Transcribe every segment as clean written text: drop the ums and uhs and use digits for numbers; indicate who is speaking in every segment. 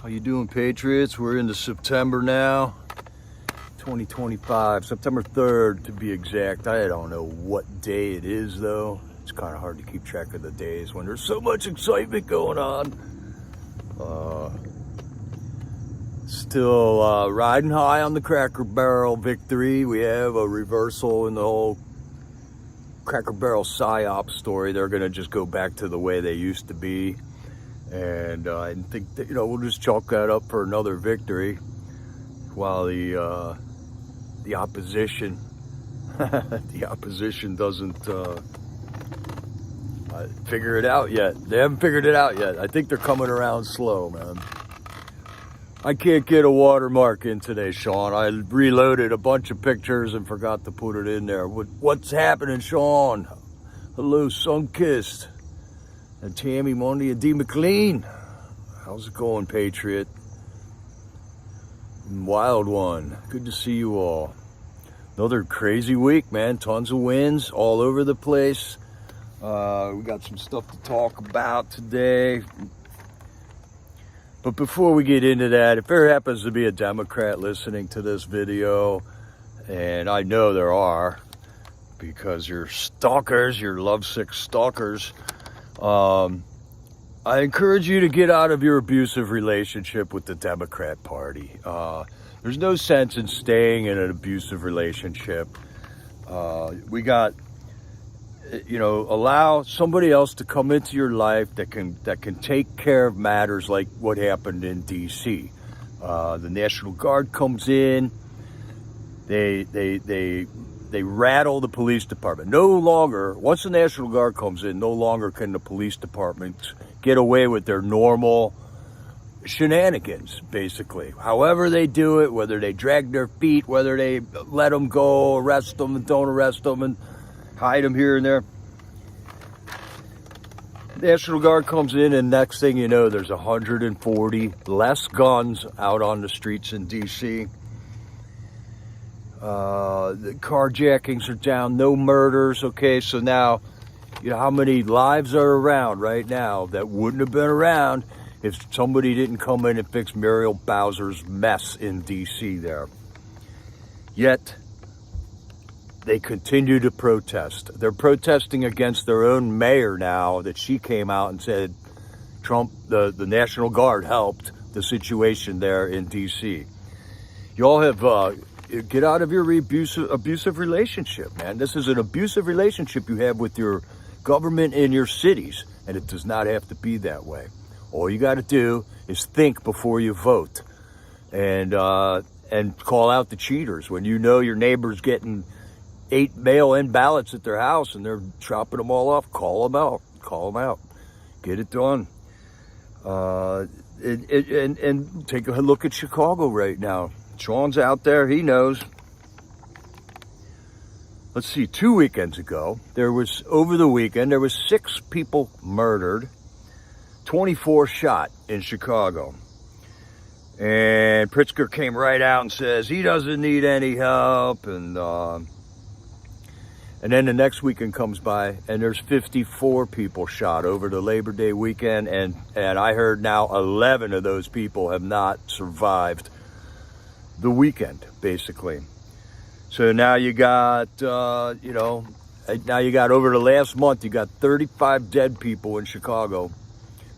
Speaker 1: How you doing, Patriots? We're into September now, 2025, September 3rd to be exact. I don't know what day it is though. It's kind of hard to keep track of the days when there's so much excitement going on. Still riding high on the Cracker Barrel victory. We have a reversal in the whole Cracker Barrel PSYOP story. They're going to just go back to the way they used to be. And I think that, we'll just chalk that up for another victory while the opposition the opposition doesn't figure it out yet. They haven't figured it out yet. I think they're coming around slow, man. I can't get a watermark in today, Sean. I reloaded a bunch of pictures and forgot to put it in there. What's happening, Sean? Hello, Sunkissed. And Tammy Monday and D. McLean. How's it going, Patriot? Wild one. Good to see you all. Another crazy week, man. Tons of wins all over the place. We got some stuff to talk about today. But before we get into that, if there happens to be a Democrat listening to this video, and I know there are, because you're stalkers, you're lovesick stalkers, I encourage you to get out of your abusive relationship with the Democrat Party. There's no sense in staying in an abusive relationship. We got, allow somebody else to come into your life that can take care of matters like what happened in D.C. The National Guard comes in, they rattle the police department. No longer, once the National Guard comes in, no longer can the police departments get away with their normal shenanigans, basically. However they do it, whether they drag their feet, whether they let them go, arrest them and don't arrest them and hide them here and there. National Guard comes in, and next thing you know, there's 140 less guns out on the streets in D.C. The carjackings are down, no murders. Okay, so now, how many lives are around right now that wouldn't have been around if somebody didn't come in and fix Muriel Bowser's mess in D.C. there. Yet, they continue to protest. They're protesting against their own mayor now that she came out and said Trump, the National Guard helped the situation there in D.C. You all have, get out of your abusive relationship, man. This is an abusive relationship you have with your government in your cities, and it does not have to be that way. All you got to do is think before you vote, and call out the cheaters. When you know your neighbor's getting 8 mail-in ballots at their house and they're chopping them all off, call them out. Get it done. And take a look at Chicago right now. Sean's out there, he knows. Let's see, 2 weekends ago, over the weekend, there was 6 people murdered, 24 shot in Chicago. And Pritzker came right out and says he doesn't need any help. And then the next weekend comes by and there's 54 people shot over the Labor Day weekend. And I heard now 11 of those people have not survived the weekend, basically. So now you got, over the last month, you got 35 dead people in Chicago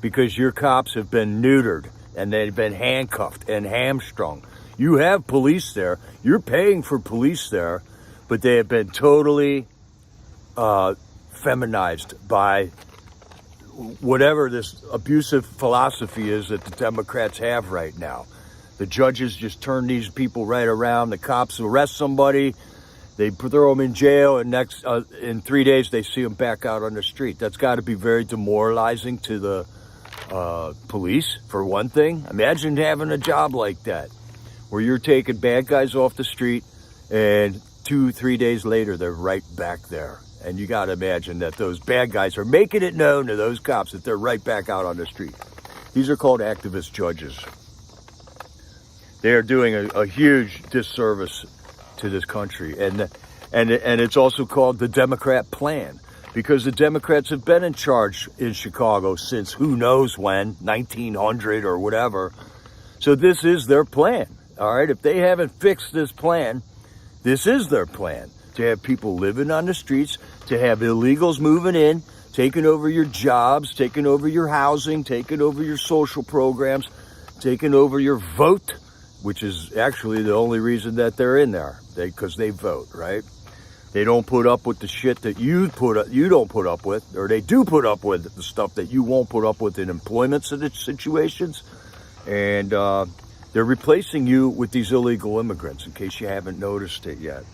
Speaker 1: because your cops have been neutered and they've been handcuffed and hamstrung. You have police there. You're paying for police there, but they have been totally feminized by whatever this abusive philosophy is that the Democrats have right now. The judges just turn these people right around. The cops arrest somebody, they throw them in jail, and in 3 days they see them back out on the street. That's got to be very demoralizing to the police, for one thing. Imagine having a job like that, where you're taking bad guys off the street, and 2-3 days later they're right back there. And you got to imagine that those bad guys are making it known to those cops that they're right back out on the street. These are called activist judges. They are doing a huge disservice to this country. And it's also called the Democrat plan, because the Democrats have been in charge in Chicago since who knows when, 1900 or whatever. So this is their plan. All right. If they haven't fixed this plan, this is their plan. To have people living on the streets, to have illegals moving in, taking over your jobs, taking over your housing, taking over your social programs, taking over your vote, which is actually the only reason that they're in there, because they vote, right? They don't put up with the shit that you don't put up with, or they do put up with the stuff that you won't put up with in employment situations. And they're replacing you with these illegal immigrants, in case you haven't noticed it yet.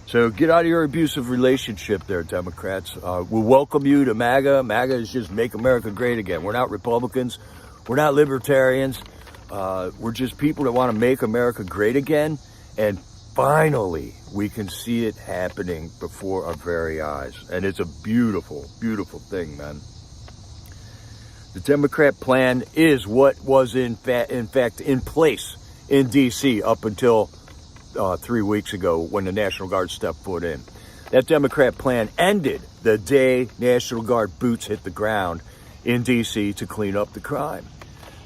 Speaker 1: So get out of your abusive relationship there, Democrats. We'll welcome you to MAGA. MAGA is just make America great again. We're not Republicans. We're not libertarians. We're just people that want to make America great again. And finally, we can see it happening before our very eyes. And it's a beautiful, beautiful thing, man. The Democrat plan is what was in fact in place in D.C. up until 3 weeks ago when the National Guard stepped foot in. That Democrat plan ended the day National Guard boots hit the ground in D.C. to clean up the crime.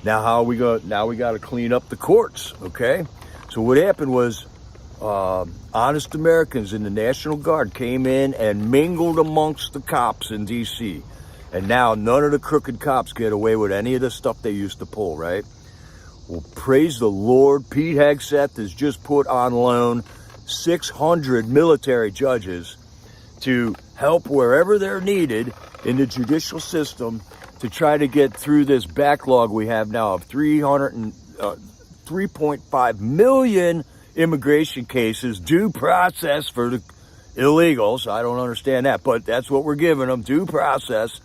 Speaker 1: Now we got to clean up the courts, okay? So what happened was honest Americans in the National Guard came in and mingled amongst the cops in D.C. And now none of the crooked cops get away with any of the stuff they used to pull, right? Well, praise the Lord, Pete Hegseth has just put on loan 600 military judges to help wherever they're needed in the judicial system to try to get through this backlog we have now of 3.5 million immigration cases, due process for the illegals. I don't understand that, but that's what we're giving them, due process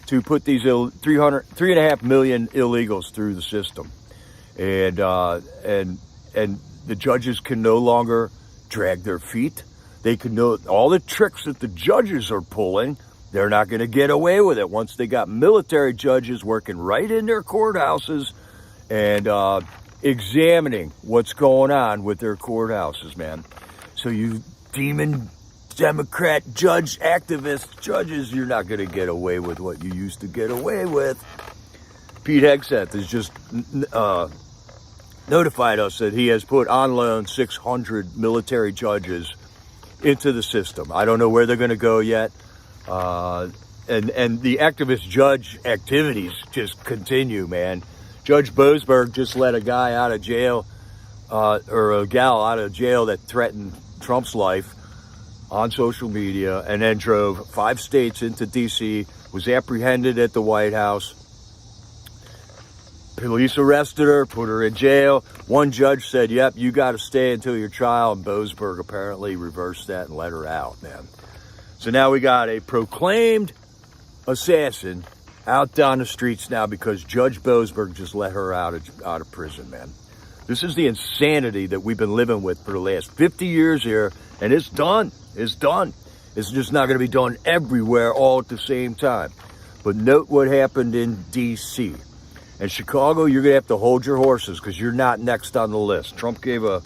Speaker 1: to put these 3.5 million illegals through the system. And the judges can no longer drag their feet. They can know all the tricks that the judges are pulling. They're not going to get away with it once they got military judges working right in their courthouses and examining what's going on with their courthouses, man. So you demon Democrat activist judges, you're not going to get away with what you used to get away with. Pete Hegseth has just notified us that he has put on loan 600 military judges into the system. I don't know where they're going to go yet. And the activist judge activities just continue, man. Judge Boasberg just let a guy out of jail, or a gal out of jail that threatened Trump's life on social media, and then drove 5 states into D.C., was apprehended at the White House. Police arrested her, put her in jail. One judge said, yep, you got to stay until your trial, and Boasberg apparently reversed that and let her out, man. So now we got a proclaimed assassin out down the streets now because Judge Boasberg just let her out of prison, man. This is the insanity that we've been living with for the last 50 years here, and it's done. It's done. It's just not going to be done everywhere all at the same time. But note what happened in D.C. In Chicago, you're going to have to hold your horses because you're not next on the list. Trump gave a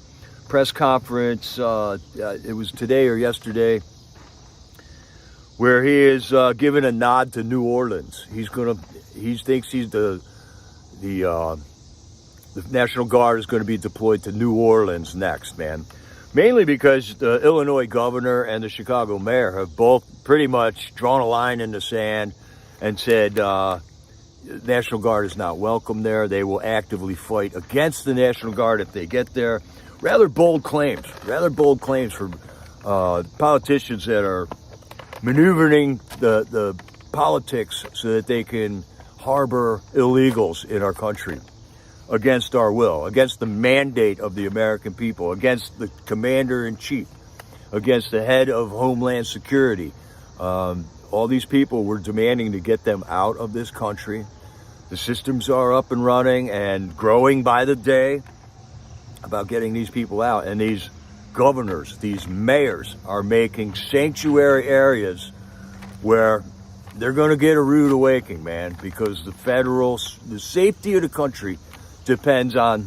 Speaker 1: press conference, it was today or yesterday, where he is giving a nod to New Orleans. He thinks the National Guard is going to be deployed to New Orleans next, man. Mainly because the Illinois governor and the Chicago mayor have both pretty much drawn a line in the sand and said National Guard is not welcome there. They will actively fight against the National Guard if they get there. Rather bold claims for politicians that are maneuvering the politics so that they can harbor illegals in our country against our will, against the mandate of the American people, against the commander-in-chief, against the head of Homeland Security. All these people were demanding to get them out of this country. The systems are up and running and growing by the day about getting these people out. And these governors, these mayors are making sanctuary areas where they're going to get a rude awakening, man, because the safety of the country depends on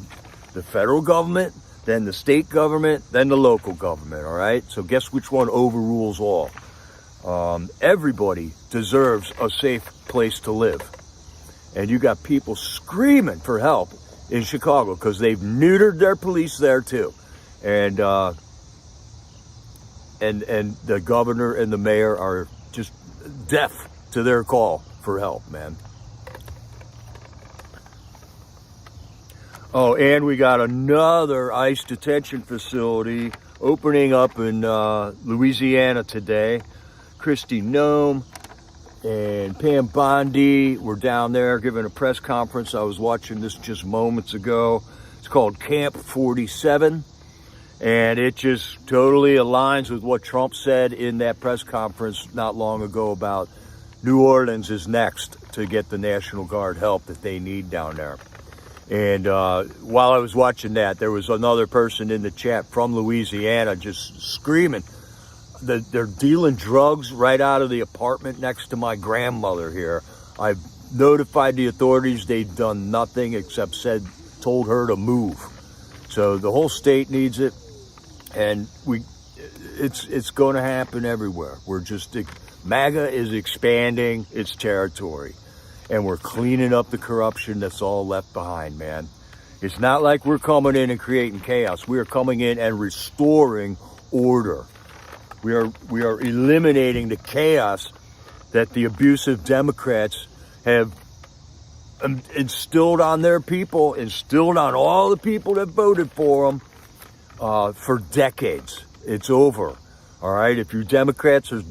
Speaker 1: the federal government, then the state government, then the local government, all right? So guess which one overrules all? Everybody deserves a safe place to live. And you got people screaming for help in Chicago, because they've neutered their police there too. And the governor and the mayor are just deaf to their call for help, man. Oh, and we got another ICE detention facility opening up in Louisiana today. Kristi Noem and Pam Bondi were down there giving a press conference. I was watching this just moments ago. It's called Camp 47. And it just totally aligns with what Trump said in that press conference not long ago about New Orleans is next to get the National Guard help that they need down there. And while I was watching that, there was another person in the chat from Louisiana just screaming that they're dealing drugs right out of the apartment next to my grandmother here. I've notified the authorities. They've done nothing except told her to move. So the whole state needs it. And it's going to happen everywhere. MAGA is expanding its territory, and we're cleaning up the corruption that's all left behind, man. It's not like we're coming in and creating chaos. We are coming in and restoring order. We are eliminating the chaos that the abusive Democrats have instilled on their people, instilled on all the people that voted for them. For decades. It's over. All right. If you Democrats are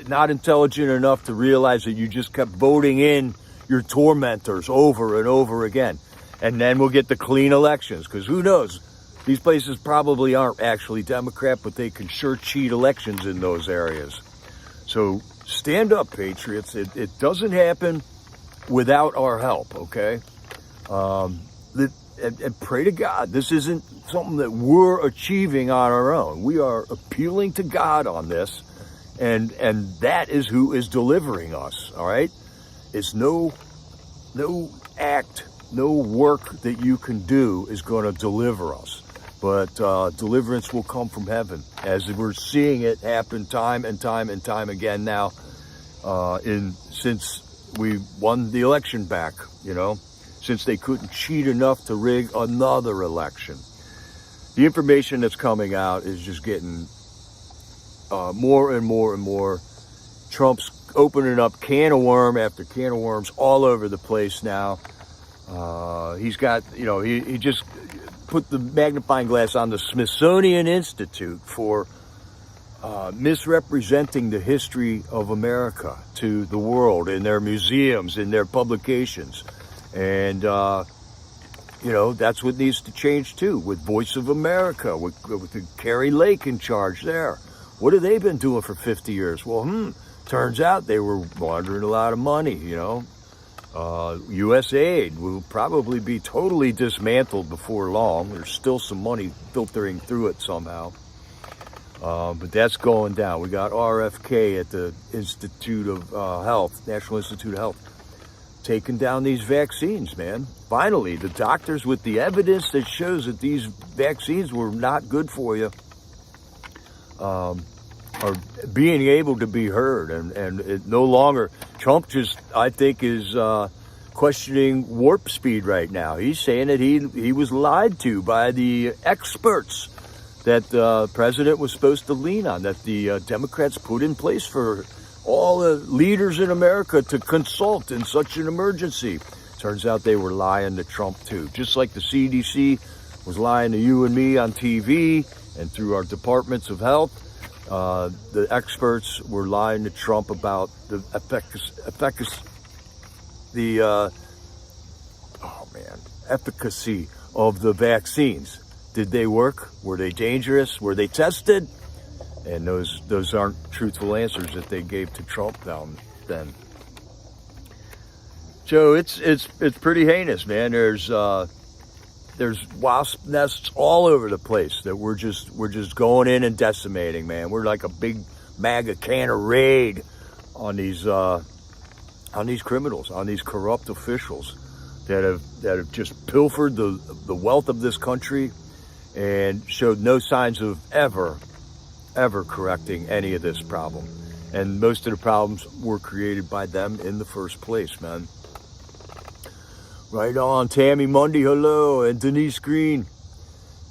Speaker 1: not intelligent enough to realize that you just kept voting in your tormentors over and over again, and then we'll get the clean elections, because who knows? These places probably aren't actually Democrat, but they can sure cheat elections in those areas. So stand up, patriots. It doesn't happen without our help. Okay. And pray to God. This isn't something that we're achieving on our own. We are appealing to God on this, and that is who is delivering us. All right, it's no act, no work that you can do is going to deliver us, but deliverance will come from heaven, as we're seeing it happen time and time and time again now. Since we won the election back, since they couldn't cheat enough to rig another election. The information that's coming out is just getting more and more and more. Trump's opening up can of worm after can of worms all over the place now. He's got, he just put the magnifying glass on the Smithsonian Institute for misrepresenting the history of America to the world in their museums, in their publications. And, that's what needs to change too, with Voice of America, with Carrie Lake in charge there. What have they been doing for 50 years? Well, turns out they were laundering a lot of money, USAID will probably be totally dismantled before long. There's still some money filtering through it somehow. But that's going down. We got RFK at the Institute of Health, National Institute of Health, taking down these vaccines, man. Finally, the doctors with the evidence that shows that these vaccines were not good for you are being able to be heard. And it no longer, Trump just, I think, is questioning warp speed right now. He's saying that he was lied to by the experts that the president was supposed to lean on, that the Democrats put in place for all the leaders in America to consult in such an emergency. Turns out they were lying to Trump too. Just like the CDC was lying to you and me on TV and through our departments of health, the experts were lying to Trump about the efficacy of the vaccines. Did they work? Were they dangerous? Were they tested? And those aren't truthful answers that they gave to Trump down then. So it's pretty heinous, man. There's wasp nests all over the place that we're just going in and decimating, man. We're like a big MAGA can of raid on these criminals, on these corrupt officials that have just pilfered the wealth of this country and showed no signs of ever correcting any of this problem. And most of the problems were created by them in the first place, man. Right on. Tammy Mundy, hello. And Denise Green.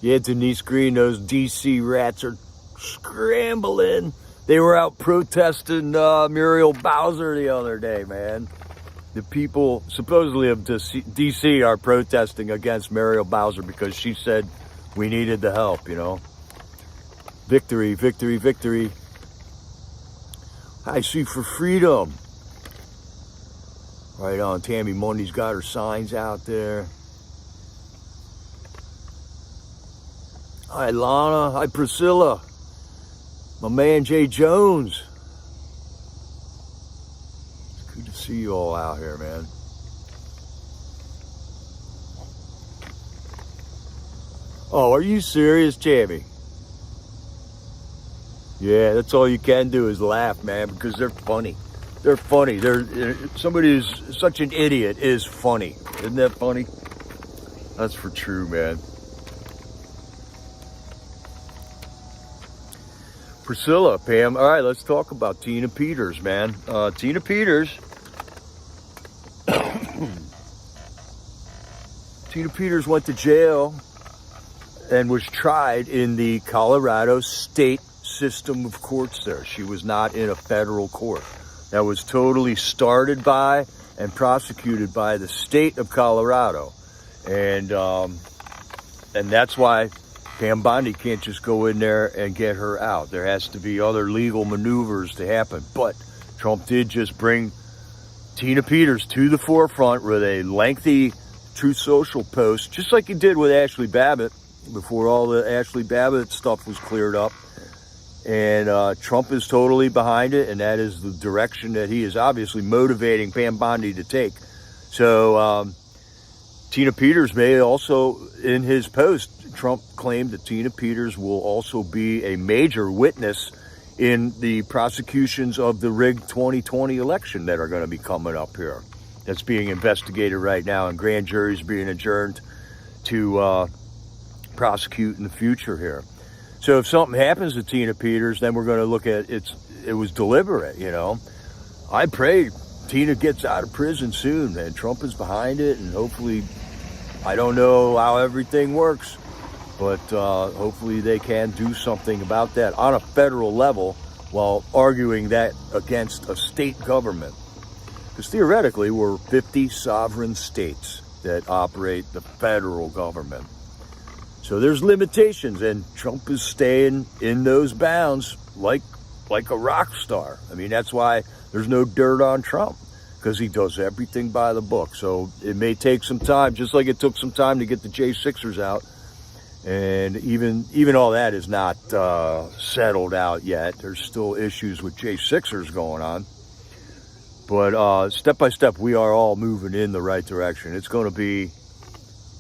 Speaker 1: Yeah, Denise Green, those DC rats are scrambling. They were out protesting Muriel Bowser the other day, man. The people supposedly of DC are protesting against Muriel Bowser because she said we needed the help, you know. Victory, victory, victory. I see for freedom. Right on. Tammy Mundy's got her signs out there. Hi, Lana. Hi, Priscilla. My man, Jay Jones. It's good to see you all out here, man. Oh, are you serious, Tammy? Yeah, that's all you can do is laugh, man, because they're funny. They're funny. Somebody who's such an idiot is funny. Isn't that funny? That's for true, man. Priscilla, Pam. All right, let's talk about Tina Peters, man. Tina Peters. Tina Peters went to jail and was tried in the Colorado state system of courts there. She was not in a federal court. That was totally started by and prosecuted by the state of Colorado. And that's why Pam Bondi can't just go in there and get her out. There has to be other legal maneuvers to happen. But Trump did just bring Tina Peters to the forefront with a lengthy Truth Social post, just like he did with Ashley Babbitt before all the Ashley Babbitt stuff was cleared up. And Trump is totally behind it, and that is the direction that he is obviously motivating Pam Bondi to take. So Tina Peters may also, in his post, Trump claimed that Tina Peters will also be a major witness in the prosecutions of the rigged 2020 election that are going to be coming up here. That's being investigated right now, and grand juries being adjourned to prosecute in the future here. So if something happens to Tina Peters, then we're going to look at it was deliberate, you know. I pray Tina gets out of prison soon, and Trump is behind it, and hopefully, I don't know how everything works, but hopefully they can do something about that on a federal level while arguing that against a state government. Because theoretically, we're 50 sovereign states that operate the federal government. So there's limitations, and Trump is staying in those bounds like a rock star. I mean, that's why there's no dirt on Trump, because he does everything by the book. So it may take some time, just like it took some time to get the J6ers out. And even all that is not settled out yet. There's still issues with J6ers going on. But step by step, we are all moving in the right direction. It's going to be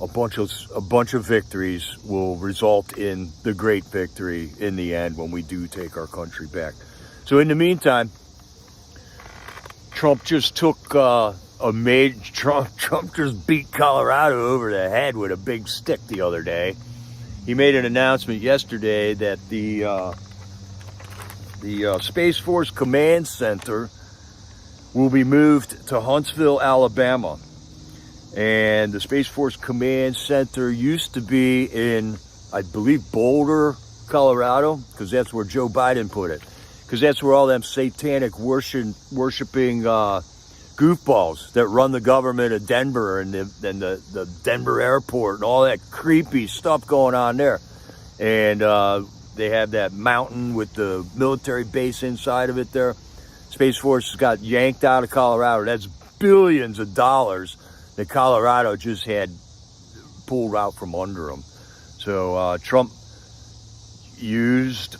Speaker 1: a bunch of victories will result in the great victory in the end when we do take our country back. So in the meantime, Trump just took Trump just beat Colorado over the head with a big stick the other day. He made an announcement yesterday that the Space Force Command Center will be moved to Huntsville, Alabama. And the Space Force Command Center used to be in, I believe, Boulder, Colorado, because that's where Joe Biden put it. Because that's where all them satanic worshiping goofballs that run the government of Denver and the Denver airport and all that creepy stuff going on there. And they have that mountain with the military base inside of it there. Space Force got yanked out of Colorado. That's billions of dollars that Colorado just had pulled out from under them. So Trump used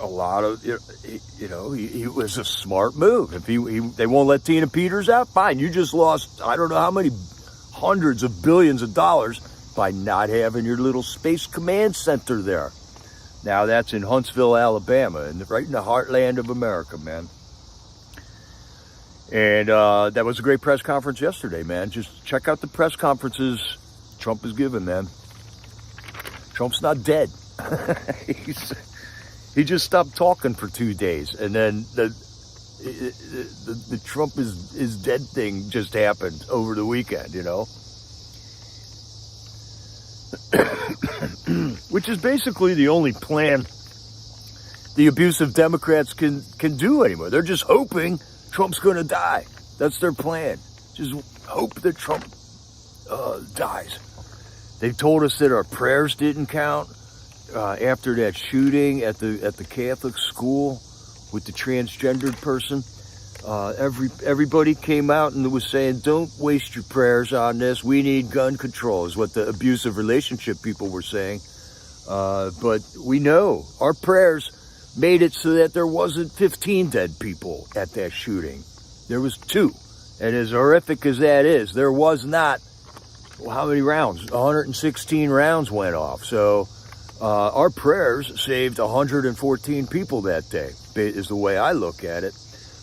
Speaker 1: a lot of, he was a smart move. If they won't let Tina Peters out, fine. You just lost, I don't know how many hundreds of billions of dollars by not having your little Space Command Center there. Now that's in Huntsville, Alabama, and right in the heartland of America, man. And that was a great press conference yesterday, man. Just check out the press conferences Trump is giving, man. Trump's not dead. He just stopped talking for 2 days, and then the Trump is dead thing just happened over the weekend, you know. which is basically the only plan the abusive Democrats can do anymore. They're just hoping Trump's going to die. That's their plan. Just hope that Trump dies. They told us that our prayers didn't count after that shooting at the Catholic school with the transgendered person. Everybody came out and was saying, don't waste your prayers on this. We need gun control, is what the abusive relationship people were saying. But we know our prayers made it so that there wasn't 15 dead people at that shooting. There was 2. And as horrific as that is, there was not, well, how many rounds? 116 rounds went off. So our prayers saved 114 people that day, is the way I look at it.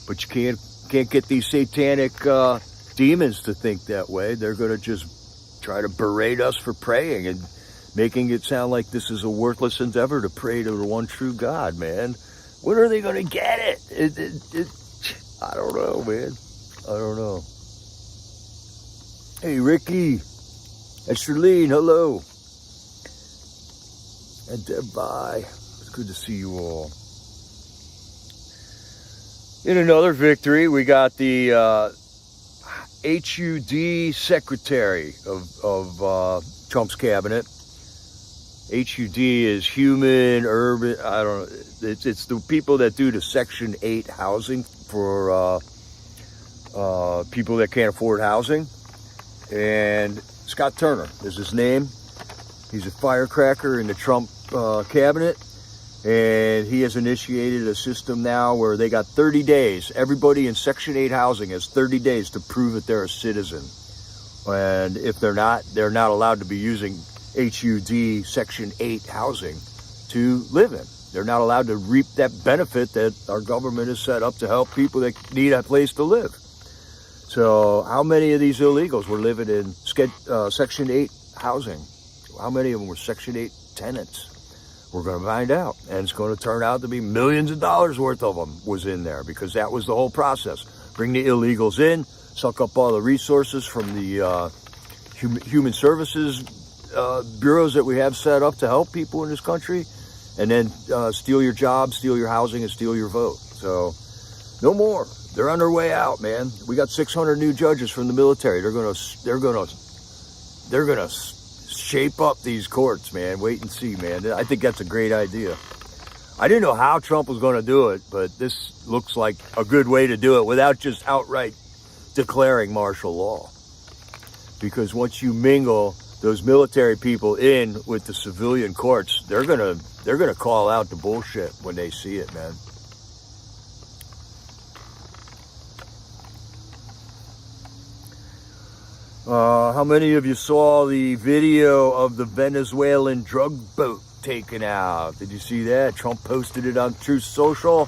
Speaker 1: But you can't get these satanic demons to think that way. They're going to just try to berate us for praying and making it sound like this is a worthless endeavor to pray to the one true God, man. When are they going to get it? I don't know, man. I don't know. Hey, Ricky. And Charlene, hello. And Deb, bye. It's good to see you all. In another victory, we got the HUD secretary of Trump's cabinet. HUD is human, urban, I don't know. It's the people that do the Section 8 housing for people that can't afford housing. And Scott Turner is his name. He's a firecracker in the Trump cabinet. And he has initiated a system now where they got 30 days. Everybody in Section 8 housing has 30 days to prove that they're a citizen. And if they're not allowed to be using HUD Section 8 housing to live in. They're not allowed to reap that benefit that our government has set up to help people that need a place to live. So how many of these illegals were living in Section 8 housing? How many of them were Section 8 tenants? We're going to find out. And it's going to turn out to be millions of dollars worth of them was in there, because that was the whole process. Bring the illegals in, suck up all the resources from the human services bureaus that we have set up to help people in this country, and then steal your job, steal your housing, and steal your vote. So no more. They're on their way out, man. We got 600 new judges from the military. They're gonna shape up these courts, man. Wait and see, man. I think that's a great idea. I didn't know how Trump was going to do it, but this looks like a good way to do it without just outright declaring martial law. Because once you mingle those military people in with the civilian courts, they're gonna call out the bullshit when they see it, man. How many of you saw the video of the Venezuelan drug boat taken out? Did you see that? Trump posted it on Truth Social.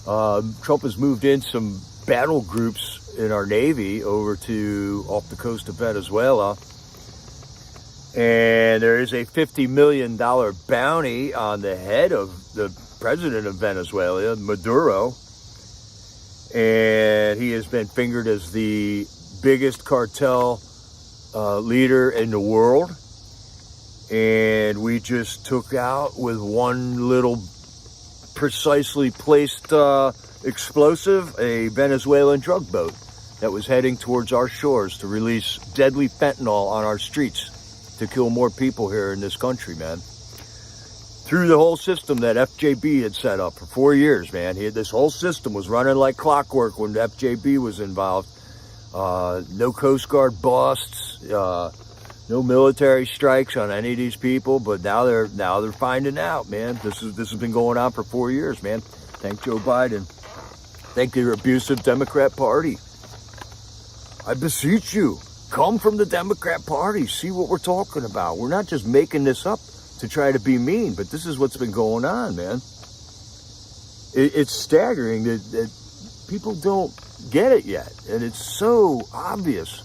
Speaker 1: Trump has moved in some battle groups in our Navy over to off the coast of Venezuela. And there is a $50 million bounty on the head of the president of Venezuela, Maduro. And he has been fingered as the biggest cartel leader in the world. And we just took out with one little precisely placed explosive a Venezuelan drug boat that was heading towards our shores to release deadly fentanyl on our streets to kill more people here in this country, man. Through the whole system that FJB had set up for 4 years, man. This whole system was running like clockwork when FJB was involved. No Coast Guard busts, no military strikes on any of these people, but now they're finding out, man. This has been going on for 4 years, man. Thank Joe Biden. Thank your abusive Democrat Party. I beseech you, come from the Democrat Party. See what we're talking about. We're not just making this up to try to be mean, but this is what's been going on, man. It's staggering that people don't get it yet, and it's so obvious.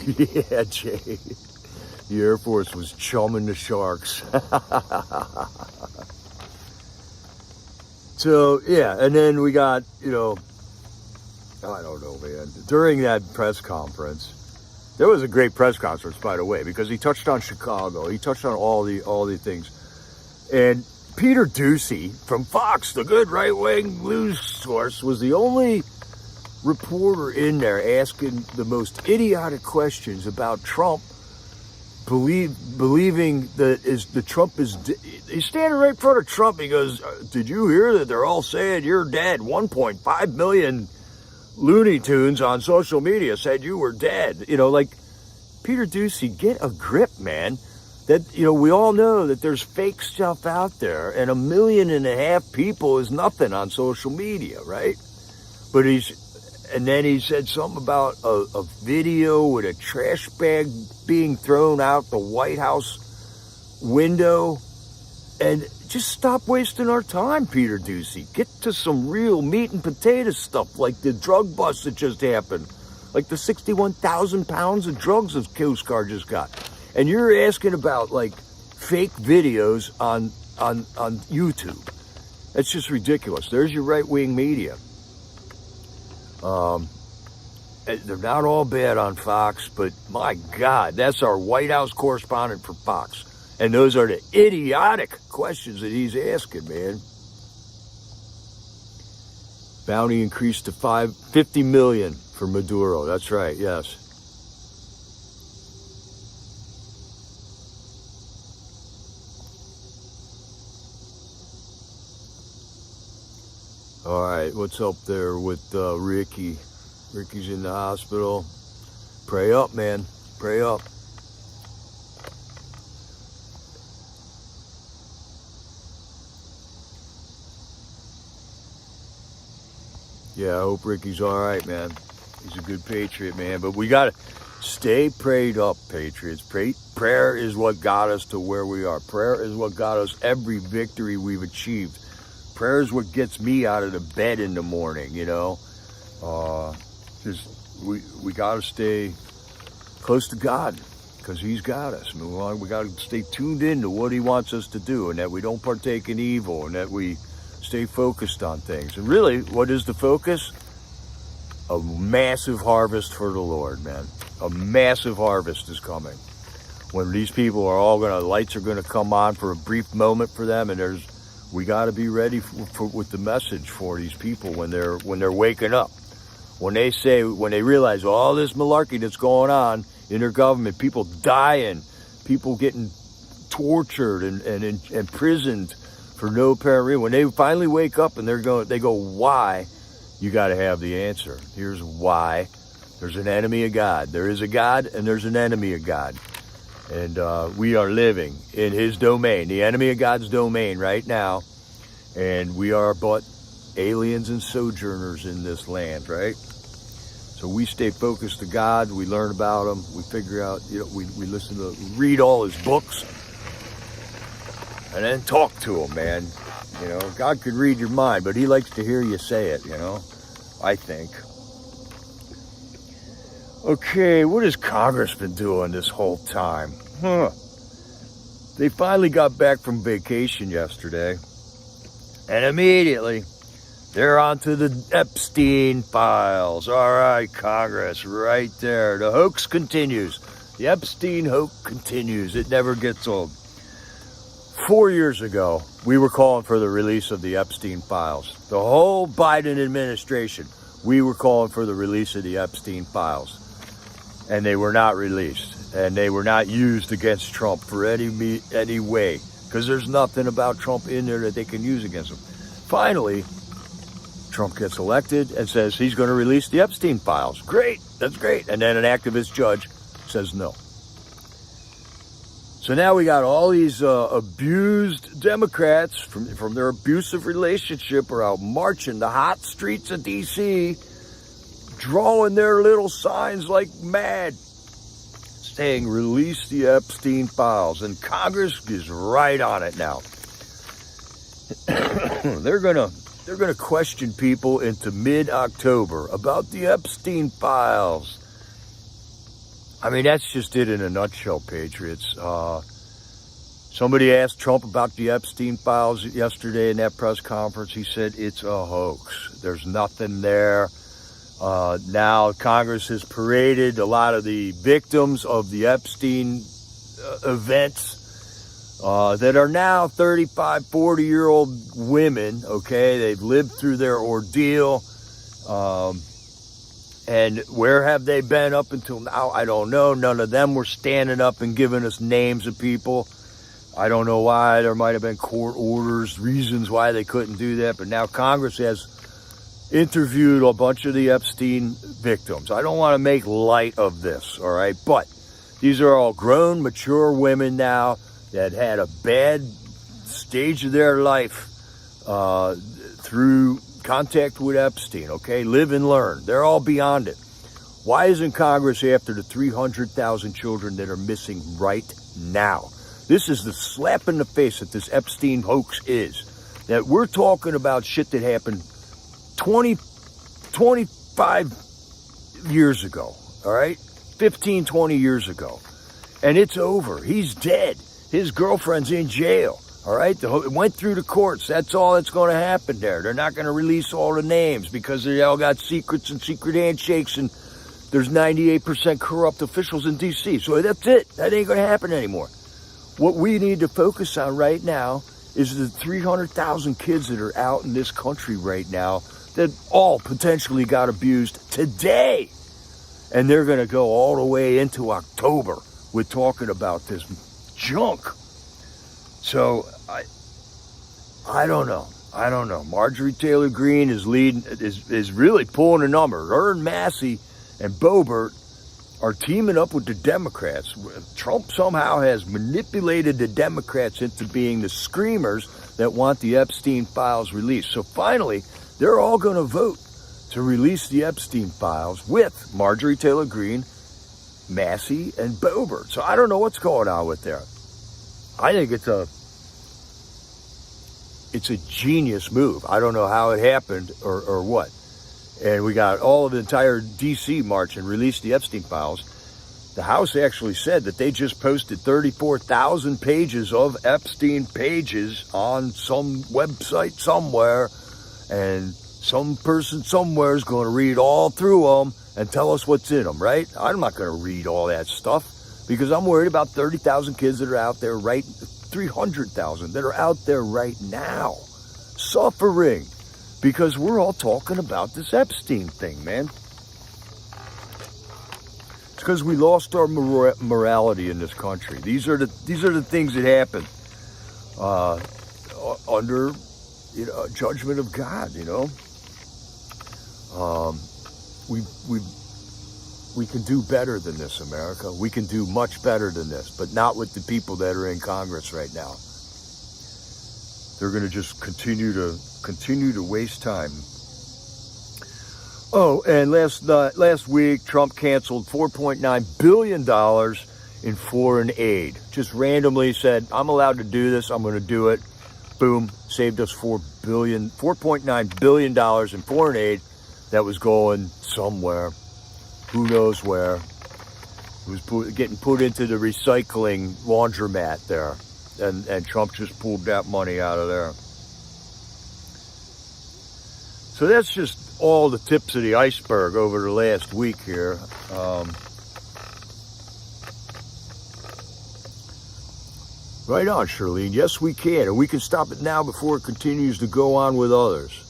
Speaker 1: Yeah, Jay. The Air Force was chumming the sharks. So, yeah, and then we got, I don't know, man. During that press conference, there was a great press conference, by the way, because he touched on Chicago. He touched on all the things. And Peter Ducey from Fox, the good right-wing news source, was the only reporter in there asking the most idiotic questions about Trump, believing that he's standing right in front of Trump. He goes, did you hear that they're all saying you're dead? 1.5 million Looney Tunes on social media said you were dead. Like, Peter Ducey, get a grip, man. That, we all know that there's fake stuff out there, and 1.5 million people is nothing on social media, right? But and then he said something about a video with a trash bag being thrown out the White House window. And just stop wasting our time, Peter Ducey. Get to some real meat and potato stuff, like the drug bust that just happened. Like the 61,000 pounds of drugs the Coast Guard just got. And you're asking about, like, fake videos on YouTube. That's just ridiculous. There's your right-wing media. They're not all bad on Fox, but my God, that's our White House correspondent for Fox. And those are the idiotic questions that he's asking, man. Bounty increased to $50 million for Maduro. That's right, yes. All right, what's up there with Ricky? Ricky's in the hospital. Pray up, man. Pray up. Yeah, I hope Ricky's all right, man. He's a good patriot, man. But we got to stay prayed up, patriots. Prayer is what got us to where we are. Prayer is what got us every victory we've achieved. Prayer is what gets me out of the bed in the morning, we got to stay close to God, because he's got us. We got to stay tuned in to what he wants us to do, and that we don't partake in evil, and that we stay focused on things. And really, what is the focus? A massive harvest for the Lord, man. A massive harvest is coming. When these people are all lights are going to come on for a brief moment for them, and we got to be ready with the message for these people when they're waking up. When they realize all this malarkey that's going on in their government, people dying, people getting tortured and imprisoned for no apparent reason. When they finally wake up and they go, why? You got to have the answer. Here's why. There's an enemy of God. There is a God and there's an enemy of God. And we are living in his domain, the enemy of God's domain right now. And we are but aliens and sojourners in this land, right? So we stay focused to God. We learn about him. We figure out, we read all his books. And then talk to him, man. God could read your mind, but he likes to hear you say it, I think. Okay, what has Congress been doing this whole time? They finally got back from vacation yesterday. And immediately, they're on to the Epstein files. All right, Congress, right there. The hoax continues. The Epstein hoax continues. It never gets old. 4 years ago, we were calling for the release of the Epstein files. The whole Biden administration, we were calling for the release of the Epstein files. And they were not released. And they were not used against Trump for any way. Because there's nothing about Trump in there that they can use against him. Finally, Trump gets elected and says he's going to release the Epstein files. Great, that's great. And then an activist judge says no. So now we got all these abused Democrats from their abusive relationship are out marching the hot streets of D.C., drawing their little signs like mad, saying release the Epstein files. And Congress is right on it now. They're gonna question people into mid-October about the Epstein files. I mean, that's just it in a nutshell, patriots. Somebody asked Trump about the Epstein files yesterday in that press conference. He said it's a hoax. There's nothing there. Now Congress has paraded a lot of the victims of the Epstein events that are now 35, 40-year-old women, okay? They've lived through their ordeal. And where have they been up until now? I don't know. None of them were standing up and giving us names of people. I don't know why. There might have been court orders, reasons why they couldn't do that. But now Congress has interviewed a bunch of the Epstein victims. I don't want to make light of this, all right? But these are all grown, mature women now that had a bad stage of their life through contact with Epstein, okay? Live and learn. They're all beyond it. Why isn't Congress after the 300,000 children that are missing right now? This is the slap in the face that this Epstein hoax is. That we're talking about shit that happened 25 years ago, all right? 15, 20 years ago. And it's over. He's dead. His girlfriend's in jail, all right? It went through the courts. That's all that's going to happen there. They're not going to release all the names because they all got secrets and secret handshakes, and there's 98% corrupt officials in D.C. So that's it. That ain't going to happen anymore. What we need to focus on right now is the 300,000 kids that are out in this country right now that all potentially got abused today. And they're going to go all the way into October with talking about this junk. So I don't know. Marjorie Taylor Greene is leading, is really pulling a number. Her and Massey and Boebert are teaming up with the Democrats. Trump somehow has manipulated the Democrats into being the screamers that want the Epstein files released. So finally, they're all going to vote to release the Epstein files with Marjorie Taylor Greene, Massey, and Boebert. So I don't know what's going on with there. I think it's a genius move. I don't know how it happened or what. And we got all of the entire D.C. march and released the Epstein files. The House actually said that they just posted 34,000 pages of Epstein pages on some website somewhere. And some person somewhere is going to read all through them and tell us what's in them, right? I'm not going to read all that stuff because I'm worried about 30,000 kids that are out there 300,000 that are out there right now suffering. Because we're all talking about this Epstein thing, man. It's because we lost our morality in this country. These are the things that happen under judgment of God. We can do better than this, America. We can do much better than this, but not with the people that are in Congress right now. They're going to just continue to waste time. Oh, and last week, Trump canceled $4.9 billion in foreign aid. Just randomly said, I'm allowed to do this. I'm going to do it. Boom. Saved us $4.9 billion in foreign aid that was going somewhere. Who knows where. It was getting put into the recycling laundromat there. And Trump just pulled that money out of there. So that's just all the tips of the iceberg over the last week here. Right on, Charlene. Yes, we can. And we can stop it now before it continues to go on with others.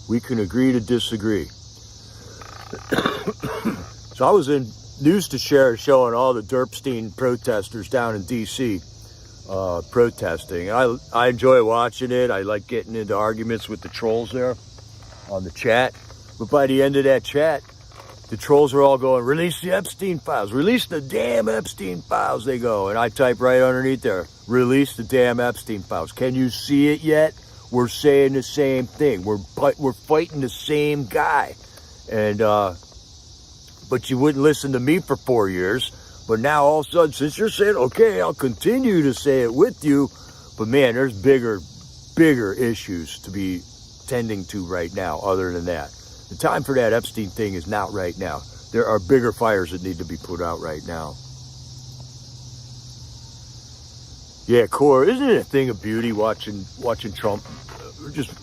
Speaker 1: We can agree to disagree. So I was in News to Share showing all the Derpstein protesters down in D.C. Protesting. I enjoy watching it. I like getting into arguments with the trolls there on the chat. But by the end of that chat, the trolls are all going, release the Epstein files. Release the damn Epstein files, they go. And I type right underneath there, release the damn Epstein files. Can you see it yet? We're saying the same thing. We're fighting the same guy. And but you wouldn't listen to me for 4 years. But now all of a sudden, since you're saying, okay, I'll continue to say it with you. But man, there's bigger issues to be tending to right now other than that. The time for that Epstein thing is not right now. There are bigger fires that need to be put out right now. Yeah, Cora, isn't it a thing of beauty watching Trump just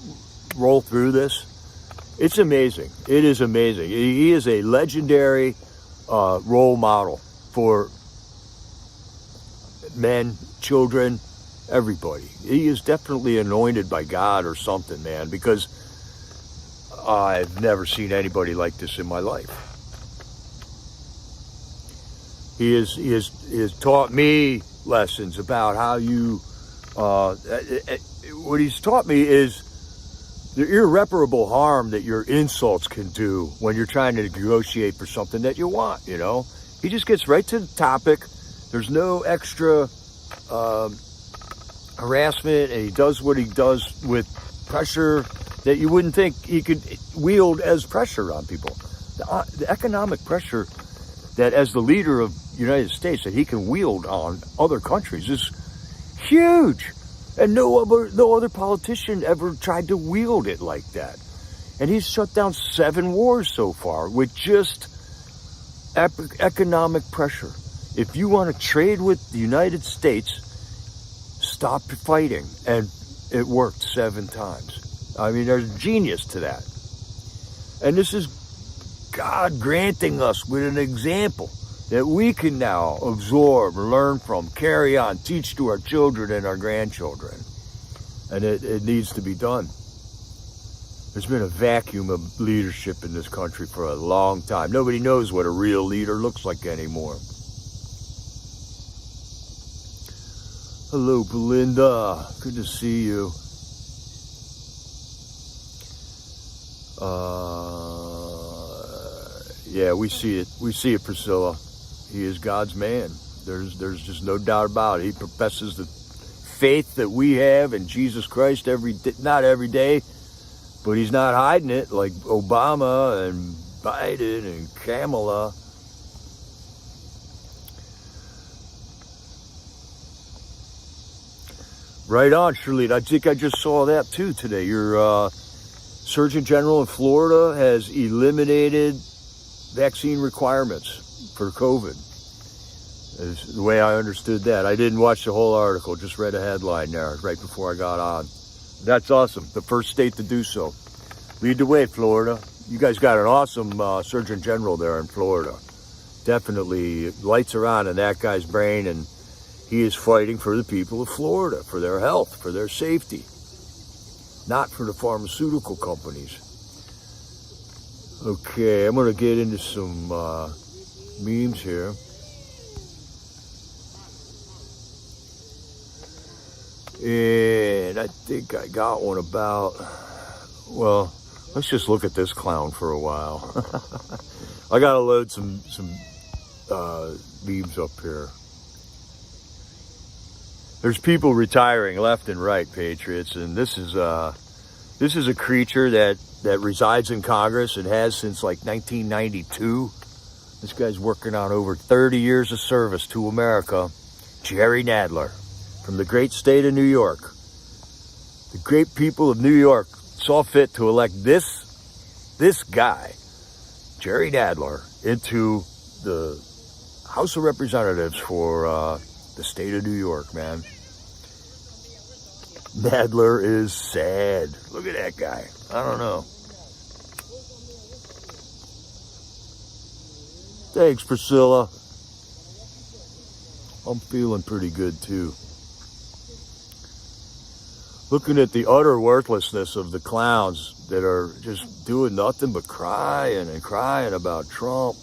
Speaker 1: roll through this? It's amazing. It is amazing. He is a legendary role model for men, children, everybody. He is definitely anointed by God or something, man, because I've never seen anybody like this in my life. He has taught me lessons about how you, what he's taught me is the irreparable harm that your insults can do when you're trying to negotiate for something that you want, you know? He just gets right to the topic. There's no extra harassment, and he does what he does with pressure that you wouldn't think he could wield as pressure on people. The economic pressure that as the leader of the United States that he can wield on other countries is huge. And no other politician ever tried to wield it like that. And he's shut down 7 wars so far with just economic pressure. If you want to trade with the United States, stop fighting. And it worked 7 times. I mean, there's genius to that. And this is God granting us with an example that we can now absorb, learn from, carry on, teach to our children and our grandchildren. And it needs to be done. There's been a vacuum of leadership in this country for a long time. Nobody knows what a real leader looks like anymore. Hello, Belinda. Good to see you. Yeah, we see it. We see it, Priscilla. He is God's man. There's just no doubt about it. He professes the faith that we have in Jesus Christ not every day, but he's not hiding it like Obama and Biden and Kamala. Right on, Shirley. I think I just saw that too today. Your Surgeon General in Florida has eliminated vaccine requirements for COVID. Is the way I understood that. I didn't watch the whole article, just read a headline there right before I got on. That's awesome. The first state to do so. Lead the way, Florida. You guys got an awesome Surgeon General there in Florida. Definitely lights are on in that guy's brain, and he is fighting for the people of Florida, for their health, for their safety, not for the pharmaceutical companies. Okay, I'm going to get into some memes here. And I think I got one about, well, let's just look at this clown for a while. I got to load some memes up here. There's people retiring left and right, Patriots, and this is a creature that resides in Congress and has since like 1992. This guy's working on over 30 years of service to America. Jerry Nadler, from the great state of New York. The great people of New York saw fit to elect this guy, Jerry Nadler, into the House of Representatives for the state of New York, man. Nadler is sad. Look at that guy. I don't know. Thanks, Priscilla. I'm feeling pretty good, too. Looking at the utter worthlessness of the clowns that are just doing nothing but crying and crying about Trump.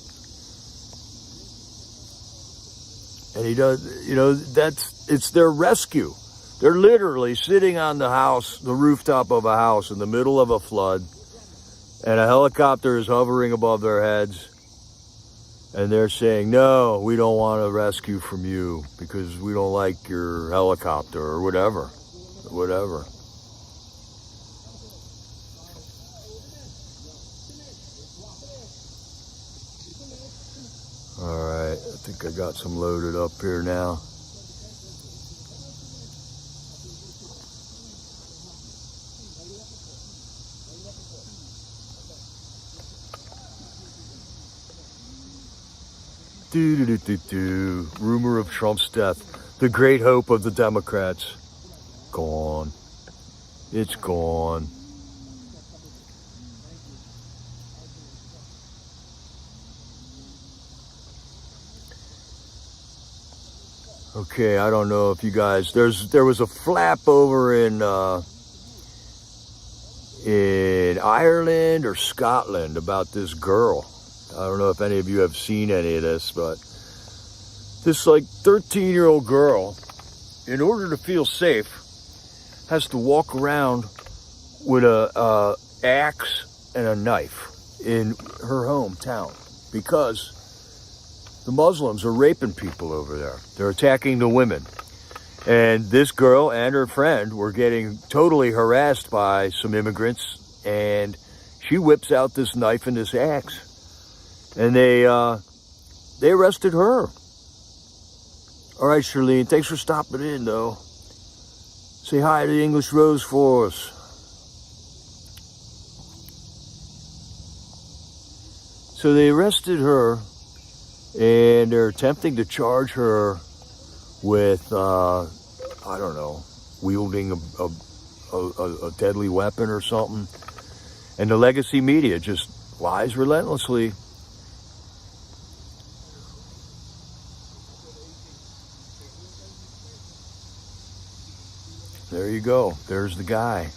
Speaker 1: And he does, you know, it's their rescue. They're literally sitting on the rooftop of a house in the middle of a flood, and a helicopter is hovering above their heads, and they're saying, no, we don't want a rescue from you because we don't like your helicopter or whatever. All right, I think I got some loaded up here now. Rumor of Trump's death. The great hope of the Democrats. Gone. It's gone. Okay, I don't know if you guys, there was a flap over in Ireland or Scotland about this girl. I don't know if any of you have seen any of this, but this like 13-year-old girl, in order to feel safe, has to walk around with a axe and a knife in her hometown because the Muslims are raping people over there. They're attacking the women. And this girl and her friend were getting totally harassed by some immigrants, and she whips out this knife and this axe. And they arrested her. All right, Charlene, thanks for stopping in, though. Say hi to the English Rose for us. So they arrested her, and they're attempting to charge her with, I don't know, wielding a deadly weapon or something. And the legacy media just lies relentlessly. There you go. There's the guy.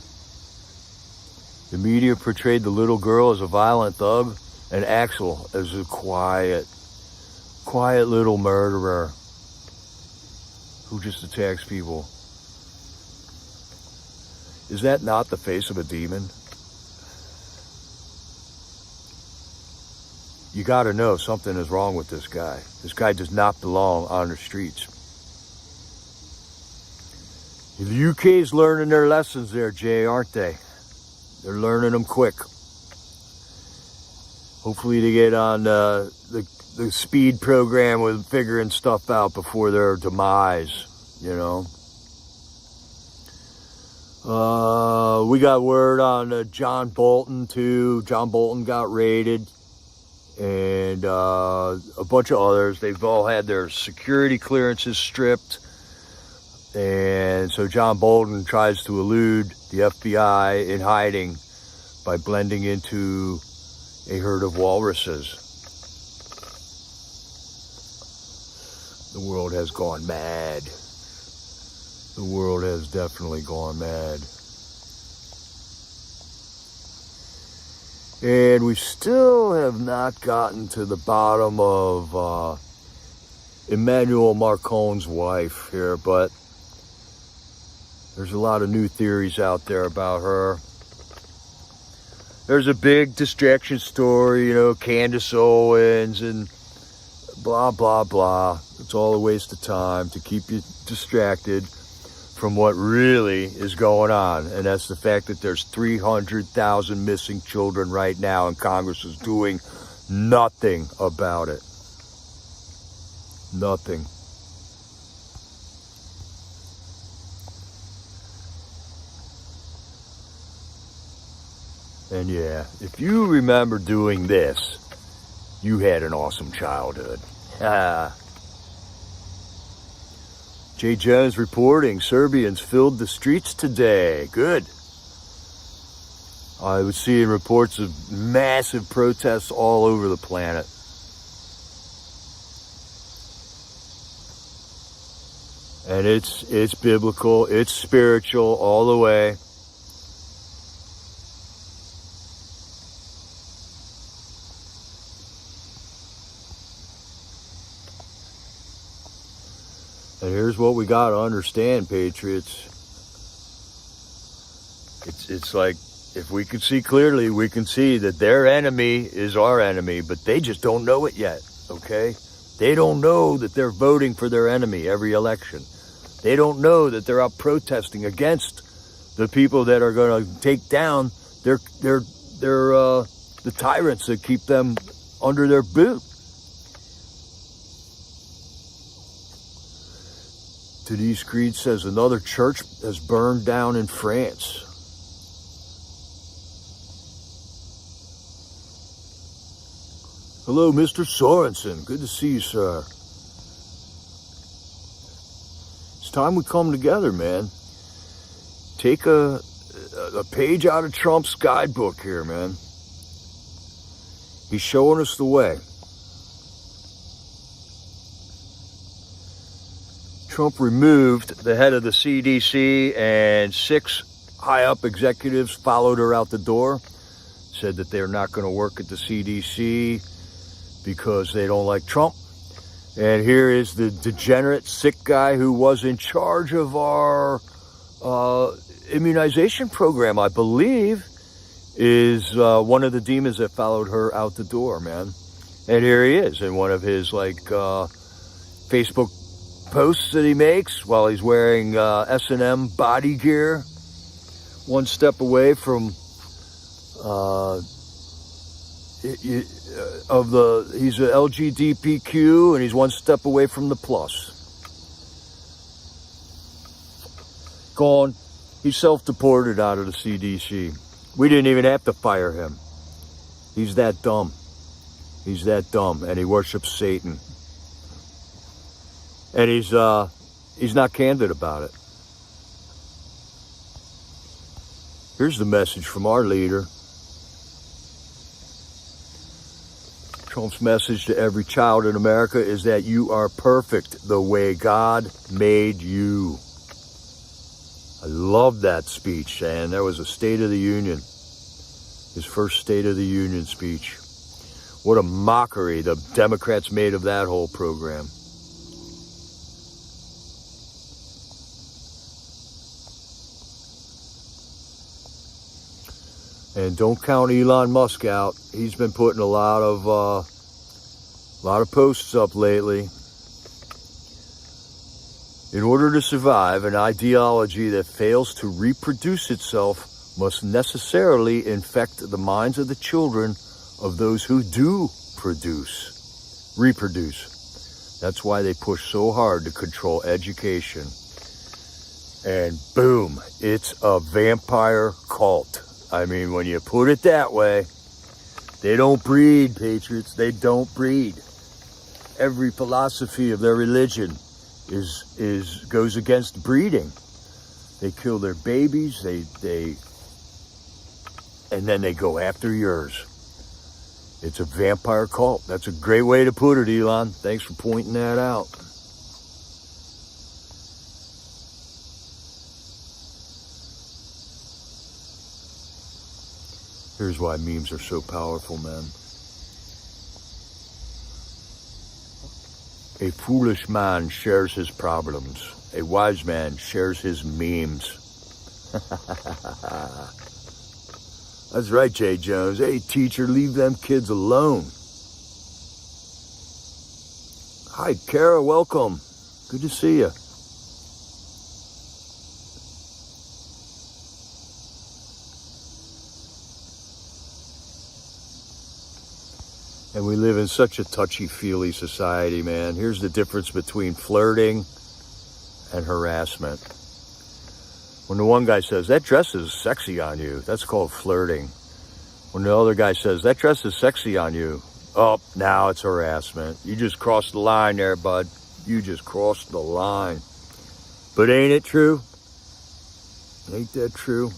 Speaker 1: The media portrayed the little girl as a violent thug and Axel as a quiet little murderer who just attacks people. Is that not the face of a demon? You gotta know something is wrong with this guy. This guy does not belong on the streets. The UK's learning their lessons there, Jay, aren't they? They're learning them quick. Hopefully they get on the speed program with figuring stuff out before their demise, you know. We got word on John Bolton, too. John Bolton got raided. And a bunch of others. They've all had their security clearances stripped. And so John Bolton tries to elude the FBI in hiding by blending into a herd of walruses. The world has gone mad. The world has definitely gone mad. And we still have not gotten to the bottom of Emmanuel Macron's wife here, but there's a lot of new theories out there about her. There's a big distraction story, you know, Candace Owens and blah, blah, blah. It's all a waste of time to keep you distracted from what really is going on. And that's the fact that there's 300,000 missing children right now, and Congress is doing nothing about it. Nothing. And yeah, if you remember doing this, you had an awesome childhood. Jay Jones reporting, Serbians filled the streets today. Good. I was seeing reports of massive protests all over the planet. And it's biblical, it's spiritual all the way. And here's what we got to understand, Patriots. It's like, if we could see clearly, we can see that their enemy is our enemy, but they just don't know it yet, okay? They don't know that they're voting for their enemy every election. They don't know that they're out protesting against the people that are going to take down the tyrants that keep them under their boot. Denise Creed says another church has burned down in France. Hello, Mr. Sorensen. Good to see you, sir. It's time we come together, man. Take a page out of Trump's guidebook here, man. He's showing us the way. Trump removed the head of the CDC, and 6 high-up executives followed her out the door, said that they're not going to work at the CDC because they don't like Trump. And here is the degenerate, sick guy who was in charge of our immunization program, I believe, is one of the demons that followed her out the door, man. And here he is in one of his Facebook posts that he makes while he's wearing S&M body gear, one step away from he's a LGBTQ, and he's one step away from the plus. Gone. He self-deported out of the CDC. We didn't even have to fire him. He's that dumb. He's that dumb, and he worships Satan. And he's not candid about it. Here's the message from our leader. Trump's message to every child in America is that you are perfect the way God made you. I love that speech, and that was a State of the Union. His first State of the Union speech. What a mockery the Democrats made of that whole program. And don't count Elon Musk out. He's been putting a lot of posts up lately. In order to survive, an ideology that fails to reproduce itself must necessarily infect the minds of the children of those who do reproduce. That's why they push so hard to control education. And boom, it's a vampire cult. I mean, when you put it that way, they don't breed, patriots. They don't breed. Every philosophy of their religion goes against breeding. They kill their babies. And then they go after yours. It's a vampire cult. That's a great way to put it, Elon. Thanks for pointing that out. Here's why memes are so powerful, man. A foolish man shares his problems. A wise man shares his memes. That's right, Jay Jones. Hey, teacher, leave them kids alone. Hi, Kara. Welcome. Good to see you. And we live in such a touchy-feely society, man. Here's the difference between flirting and harassment. When the one guy says, that dress is sexy on you, that's called flirting. When the other guy says, that dress is sexy on you, oh, now it's harassment. You just crossed the line there, bud. You just crossed the line. But ain't it true? Ain't that true?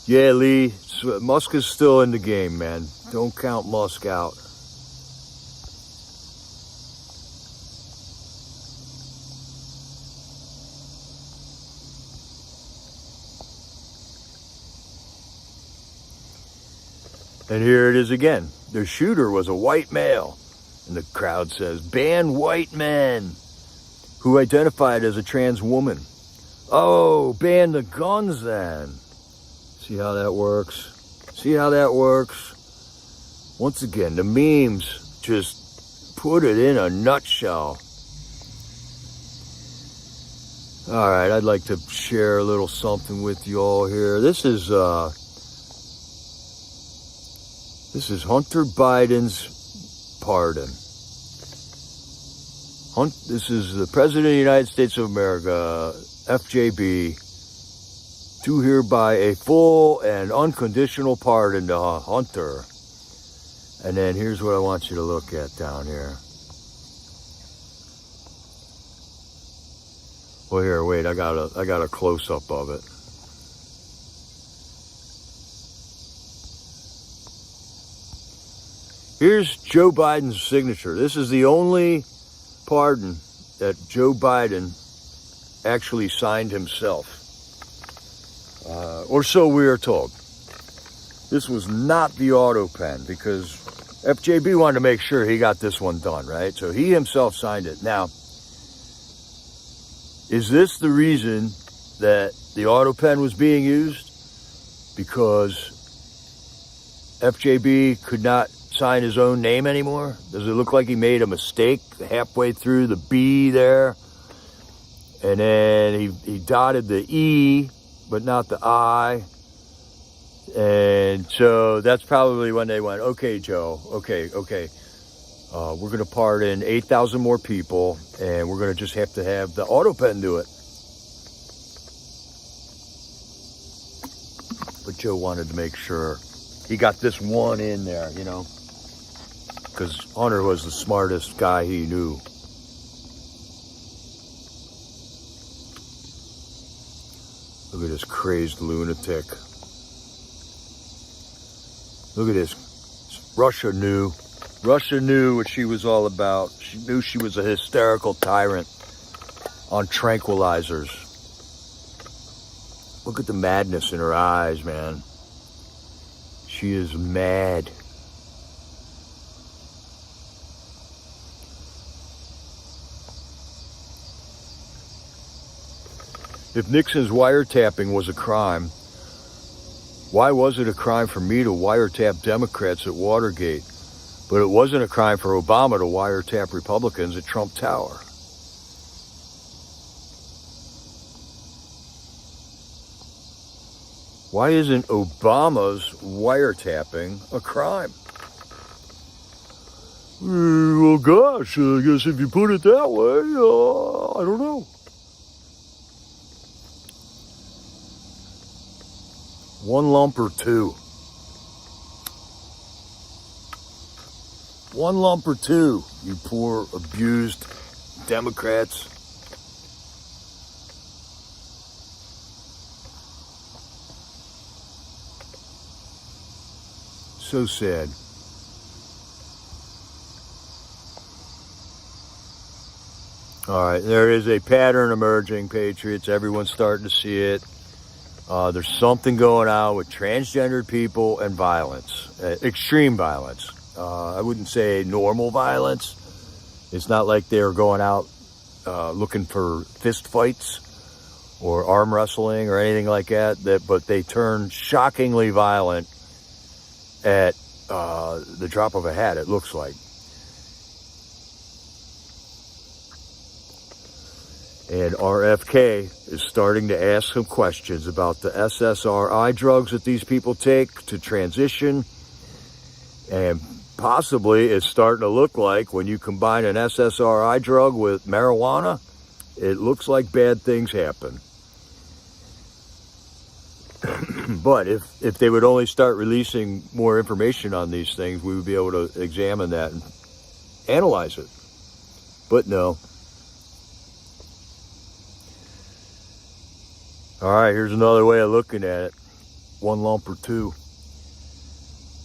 Speaker 1: Yeah, Lee, Musk is still in the game, man. Don't count Musk out. And here it is again. The shooter was a white male. And the crowd says, ban white men who identified as a trans woman. Oh, ban the guns then. See how that works? See how that works? Once again, the memes just put it in a nutshell. All right, I'd like to share a little something with you all here. This is Hunter Biden's pardon. This is the President of the United States of America, FJB, do hereby a full and unconditional pardon to Hunter. And then here's what I want you to look at down here. Well, here, wait, I got a close-up of it. Here's Joe Biden's signature. This is the only pardon that Joe Biden actually signed himself. Or so we are told. This was not the auto pen because FJB wanted to make sure he got this one done, right? So he himself signed it. Now, is this the reason that the auto pen was being used? Because FJB could not sign his own name anymore? Does it look like he made a mistake halfway through the B there? And then he dotted the E, but not the I. And so that's probably when they went, okay, Joe, okay. We're going to pardon 8,000 more people, and we're going to just have to have the auto pen do it. But Joe wanted to make sure he got this one in there, you know, because Hunter was the smartest guy he knew. Look at this crazed lunatic. Look at this. Russia knew. Russia knew what she was all about. She knew she was a hysterical tyrant on tranquilizers. Look at the madness in her eyes, man. She is mad. If Nixon's wiretapping was a crime, why was it a crime for me to wiretap Democrats at Watergate, but it wasn't a crime for Obama to wiretap Republicans at Trump Tower? Why isn't Obama's wiretapping a crime? Well, gosh, I guess if you put it that way, I don't know. One lump or two. One lump or two, you poor abused Democrats. So sad. All right, there is a pattern emerging, Patriots. Everyone's starting to see it. There's something going on with transgendered people and violence, extreme violence. I wouldn't say normal violence. It's not like they're going out looking for fist fights or arm wrestling or anything like that, but they turn shockingly violent at the drop of a hat, it looks like. And RFK is starting to ask some questions about the SSRI drugs that these people take to transition. And possibly it's starting to look like when you combine an SSRI drug with marijuana, it looks like bad things happen. But if they would only start releasing more information on these things, we would be able to examine that and analyze it. But no. All right, here's another way of looking at it. One lump or two.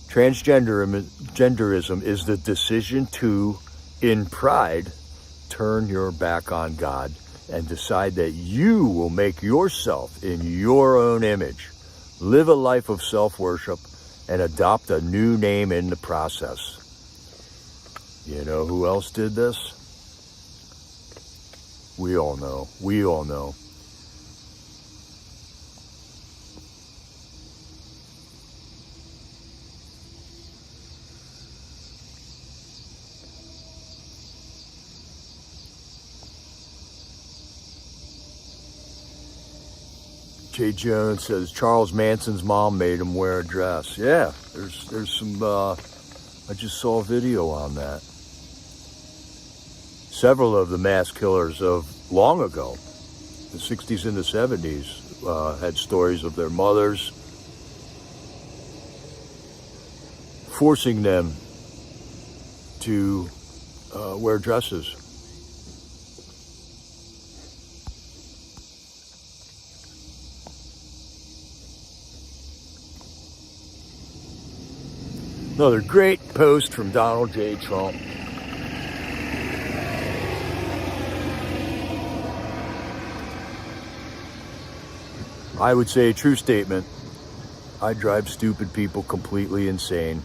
Speaker 1: Transgenderism is the decision to, in pride, turn your back on God and decide that you will make yourself in your own image, live a life of self-worship, and adopt a new name in the process. You know who else did this? We all know. We all know. Jay Jones says Charles Manson's mom made him wear a dress. Yeah, there's some, I just saw a video on that. Several of the mass killers of long ago, the 60s and the 70s, had stories of their mothers forcing them to wear dresses. Another great post from Donald J. Trump. I would say a true statement. I drive stupid people completely insane.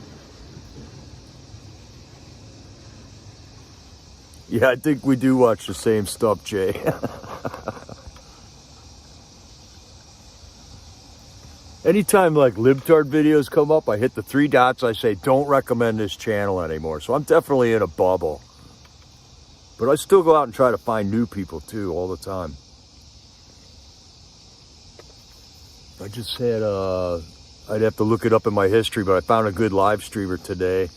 Speaker 1: Yeah, I think we do watch the same stuff, Jay. Anytime like libtard videos come up, I hit the 3 dots. I say, don't recommend this channel anymore. So I'm definitely in a bubble. But I still go out and try to find new people too, all the time. I just had, I'd have to look it up in my history, but I found a good live streamer today.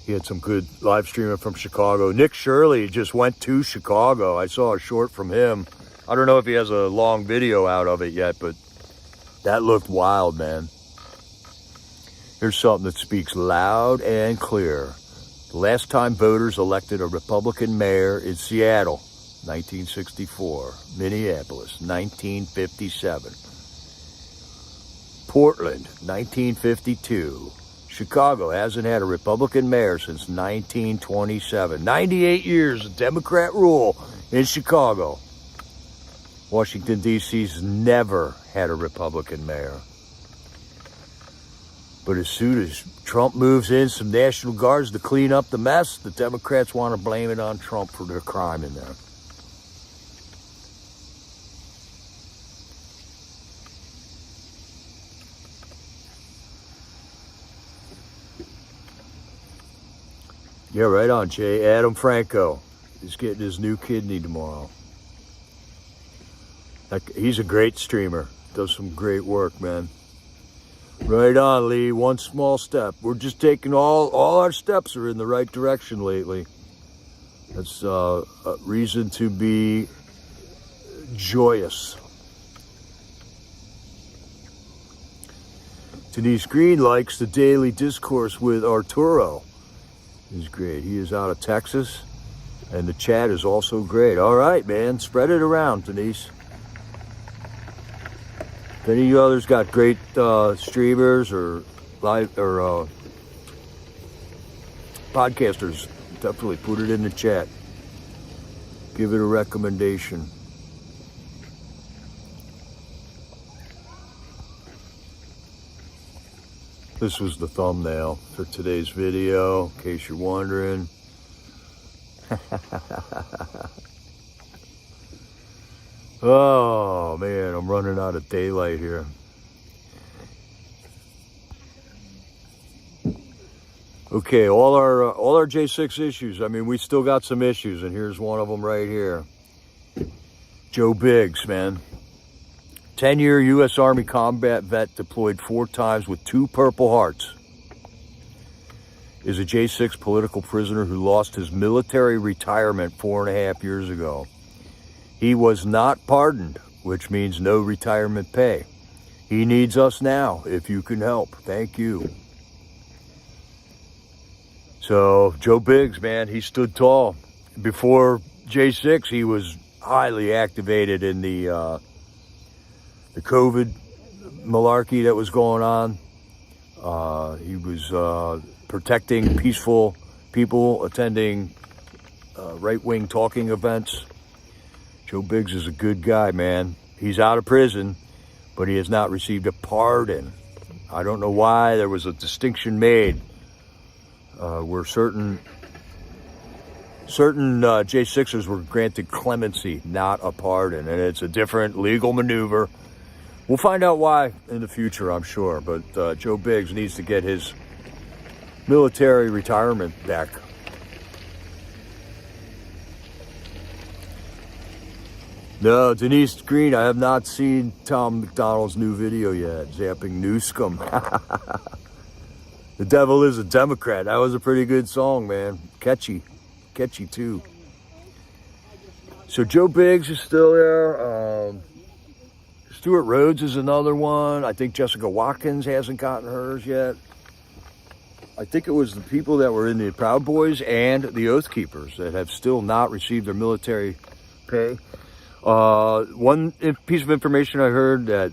Speaker 1: He had some good live streamer from Chicago. Nick Shirley just went to Chicago. I saw a short from him. I don't know if he has a long video out of it yet, but that looked wild, man. Here's something that speaks loud and clear. The last time voters elected a Republican mayor in Seattle, 1964. Minneapolis, 1957. Portland, 1952. Chicago hasn't had a Republican mayor since 1927. 98 years of Democrat rule in Chicago. Washington, D.C.'s never had a Republican mayor. But as soon as Trump moves in some National Guards to clean up the mess, the Democrats want to blame it on Trump for their crime in there. Yeah, right on, Jay. Adam Franco is getting his new kidney tomorrow. He's a great streamer. Does some great work, man. Right on, Lee. One small step. We're just taking all our steps are in the right direction lately. That's a reason to be joyous. Denise Green likes the daily discourse with Arturo. He's great. He is out of Texas, and the chat is also great. All right, man. Spread it around, Denise. If any of you others got great streamers or live or podcasters, definitely put it in the chat. Give it a recommendation. This was the thumbnail for today's video, in case you're wondering. Oh man, I'm running out of daylight here. Okay, all our J6 issues. I mean, we still got some issues, and here's one of them right here. Joe Biggs, man. 10-year U.S. Army combat vet deployed 4 times with 2 Purple Hearts. Is a J6 political prisoner who lost his military retirement 4.5 years ago. He was not pardoned, which means no retirement pay. He needs us now, if you can help. Thank you. So, Joe Biggs, man, he stood tall. Before J6, he was highly activated in the COVID malarkey that was going on. He was protecting peaceful people, attending right-wing talking events. Joe Biggs is a good guy, man. He's out of prison, but he has not received a pardon. I don't know why. There was a distinction made where certain J6ers were granted clemency, not a pardon, and it's a different legal maneuver. We'll find out why in the future, I'm sure, but Joe Biggs needs to get his military retirement back. No, Denise Green, I have not seen Tom McDonald's new video yet, zapping Newscomb. The Devil is a Democrat. That was a pretty good song, man. Catchy too. So Joe Biggs is still there. Stuart Rhodes is another one. I think Jessica Watkins hasn't gotten hers yet. I think it was the people that were in the Proud Boys and the Oath Keepers that have still not received their military pay. One piece of information I heard that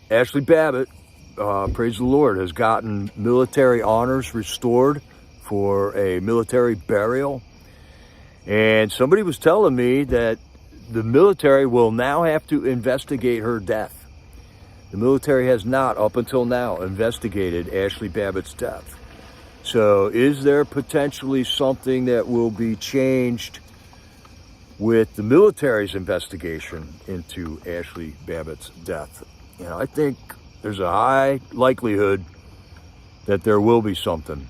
Speaker 1: Ashley Babbitt, praise the Lord, has gotten military honors restored for a military burial. And somebody was telling me that the military will now have to investigate her death. The military has not, up until now, investigated Ashley Babbitt's death. So is there potentially something that will be changed with the military's investigation into Ashley Babbitt's death? You know, I think there's a high likelihood that there will be something.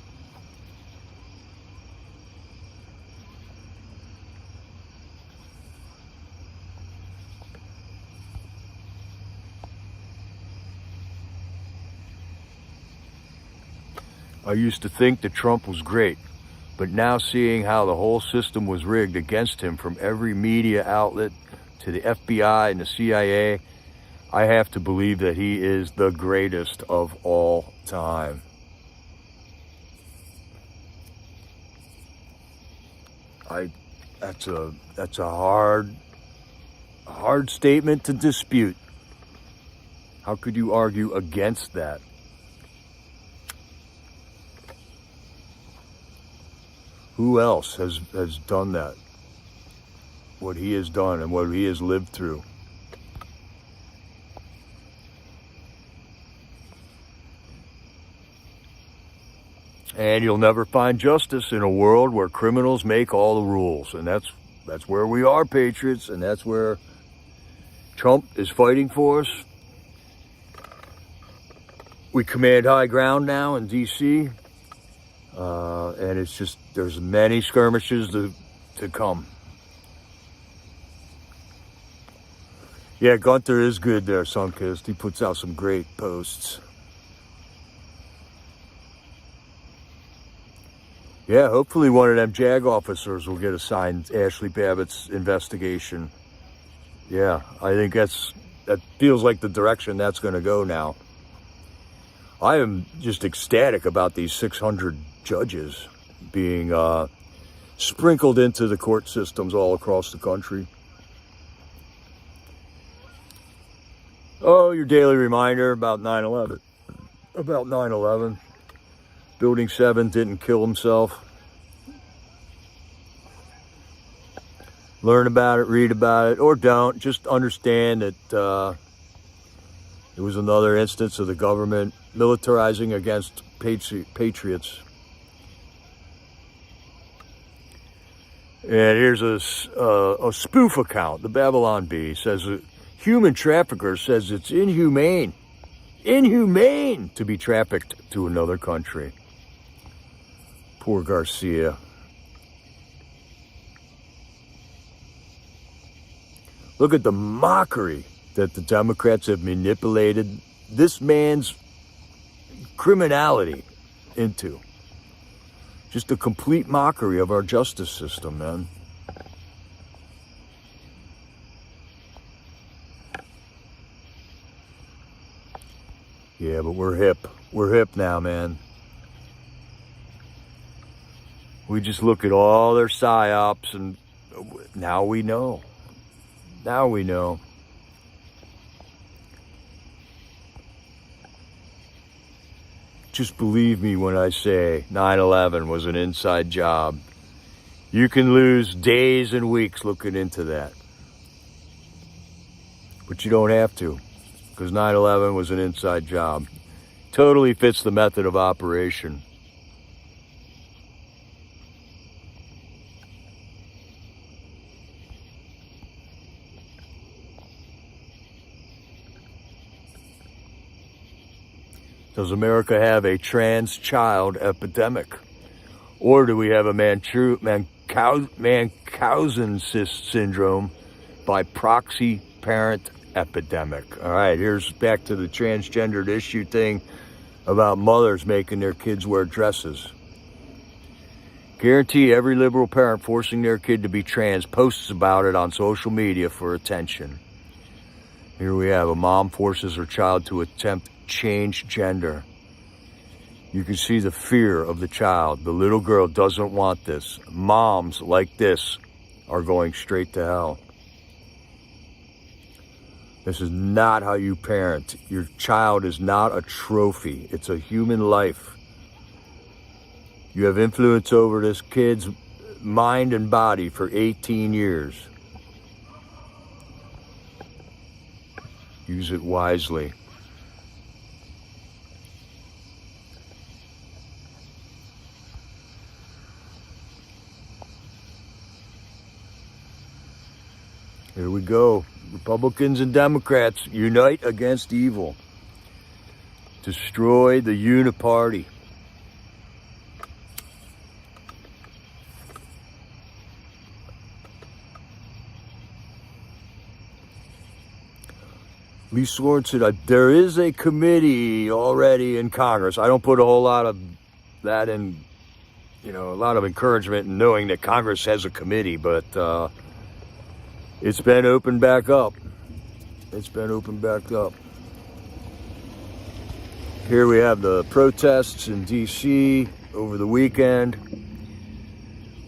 Speaker 1: I used to think that Trump was great, but now seeing how the whole system was rigged against him from every media outlet to the FBI and the CIA, I have to believe that he is the greatest of all time. That's a hard statement to dispute. How could you argue against that? Who else has done that? What he has done and what he has lived through. And you'll never find justice in a world where criminals make all the rules. And that's where we are, patriots, and that's where Trump is fighting for us. We command high ground now in D.C., and it's just, there's many skirmishes to come. Yeah, Gunther is good there, Sunkist. He puts out some great posts. Yeah, hopefully one of them JAG officers will get assigned Ashley Babbitt's investigation. Yeah, I think that feels like the direction that's going to go now. I am just ecstatic about these 600 judges being sprinkled into the court systems all across the country. Oh, your daily reminder about 9/11. About 9/11. Building 7 didn't kill himself. Learn about it, read about it, or don't. Just understand that it was another instance of the government militarizing against patriots. And here's a spoof account. The Babylon Bee says a human trafficker says it's inhumane to be trafficked to another country. Poor Garcia. Look at the mockery that the Democrats have manipulated this man's criminality into. Just a complete mockery of our justice system, man. Yeah, but we're hip. We're hip now, man. We just look at all their psyops and now we know. Now we know. Just believe me when I say 9/11 was an inside job. You can lose days and weeks looking into that. But you don't have to, because 9/11 was an inside job. Totally fits the method of operation. Does America have a trans child epidemic? Or do we have a Munchausen syndrome by proxy parent epidemic? All right, here's back to the transgendered issue thing about mothers making their kids wear dresses. Guarantee every liberal parent forcing their kid to be trans posts about it on social media for attention. Here we have a mom forces her child to attempt change gender. You can see the fear of the child. The little girl doesn't want this. Moms like this are going straight to hell. This is not how you parent. Your child is not a trophy. It's a human life. You have influence over this kid's mind and body for 18 years. Use it wisely. Here we go. Republicans and Democrats unite against evil. Destroy the uniparty. Lee Lawrence said, there is a committee already in Congress. I don't put a whole lot of that in, a lot of encouragement in knowing that Congress has a committee, but it's been opened back up. It's been opened back up. Here we have the protests in D.C. over the weekend.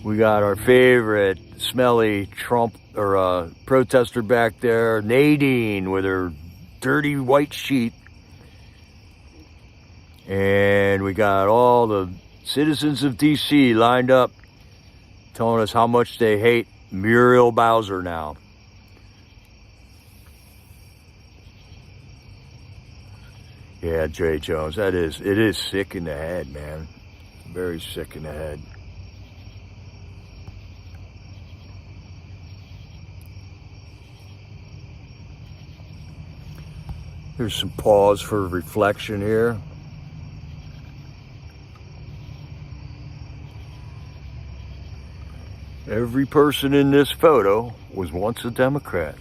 Speaker 1: We got our favorite smelly Trump protester back there, Nadine, with her dirty white sheet. And we got all the citizens of D.C. lined up telling us how much they hate Muriel Bowser now. Yeah, Jay Jones, it is sick in the head, man. Very sick in the head. Here's some pause for reflection here. Every person in this photo was once a Democrat.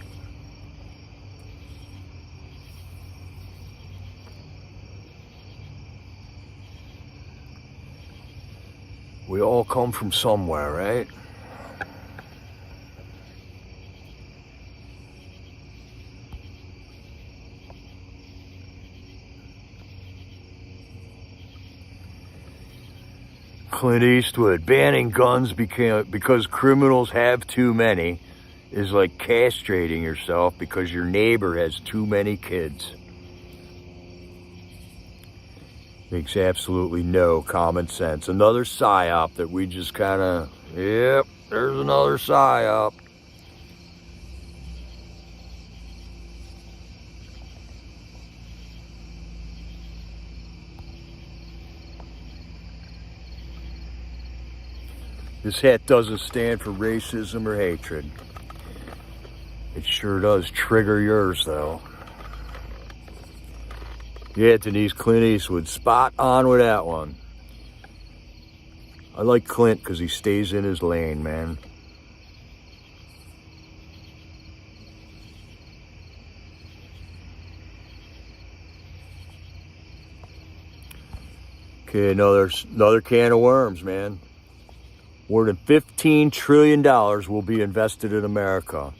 Speaker 1: We all come from somewhere, right? Clint Eastwood, banning guns because criminals have too many is like castrating yourself because your neighbor has too many kids. Makes absolutely no common sense. Another psyop that we just kind of, yep, there's another psyop. This hat doesn't stand for racism or hatred. It sure does trigger yours, though. Yeah, Denise, Clint Eastwood, spot on with that one. I like Clint because he stays in his lane, man. Okay, another can of worms, man. More than $15 trillion will be invested in America.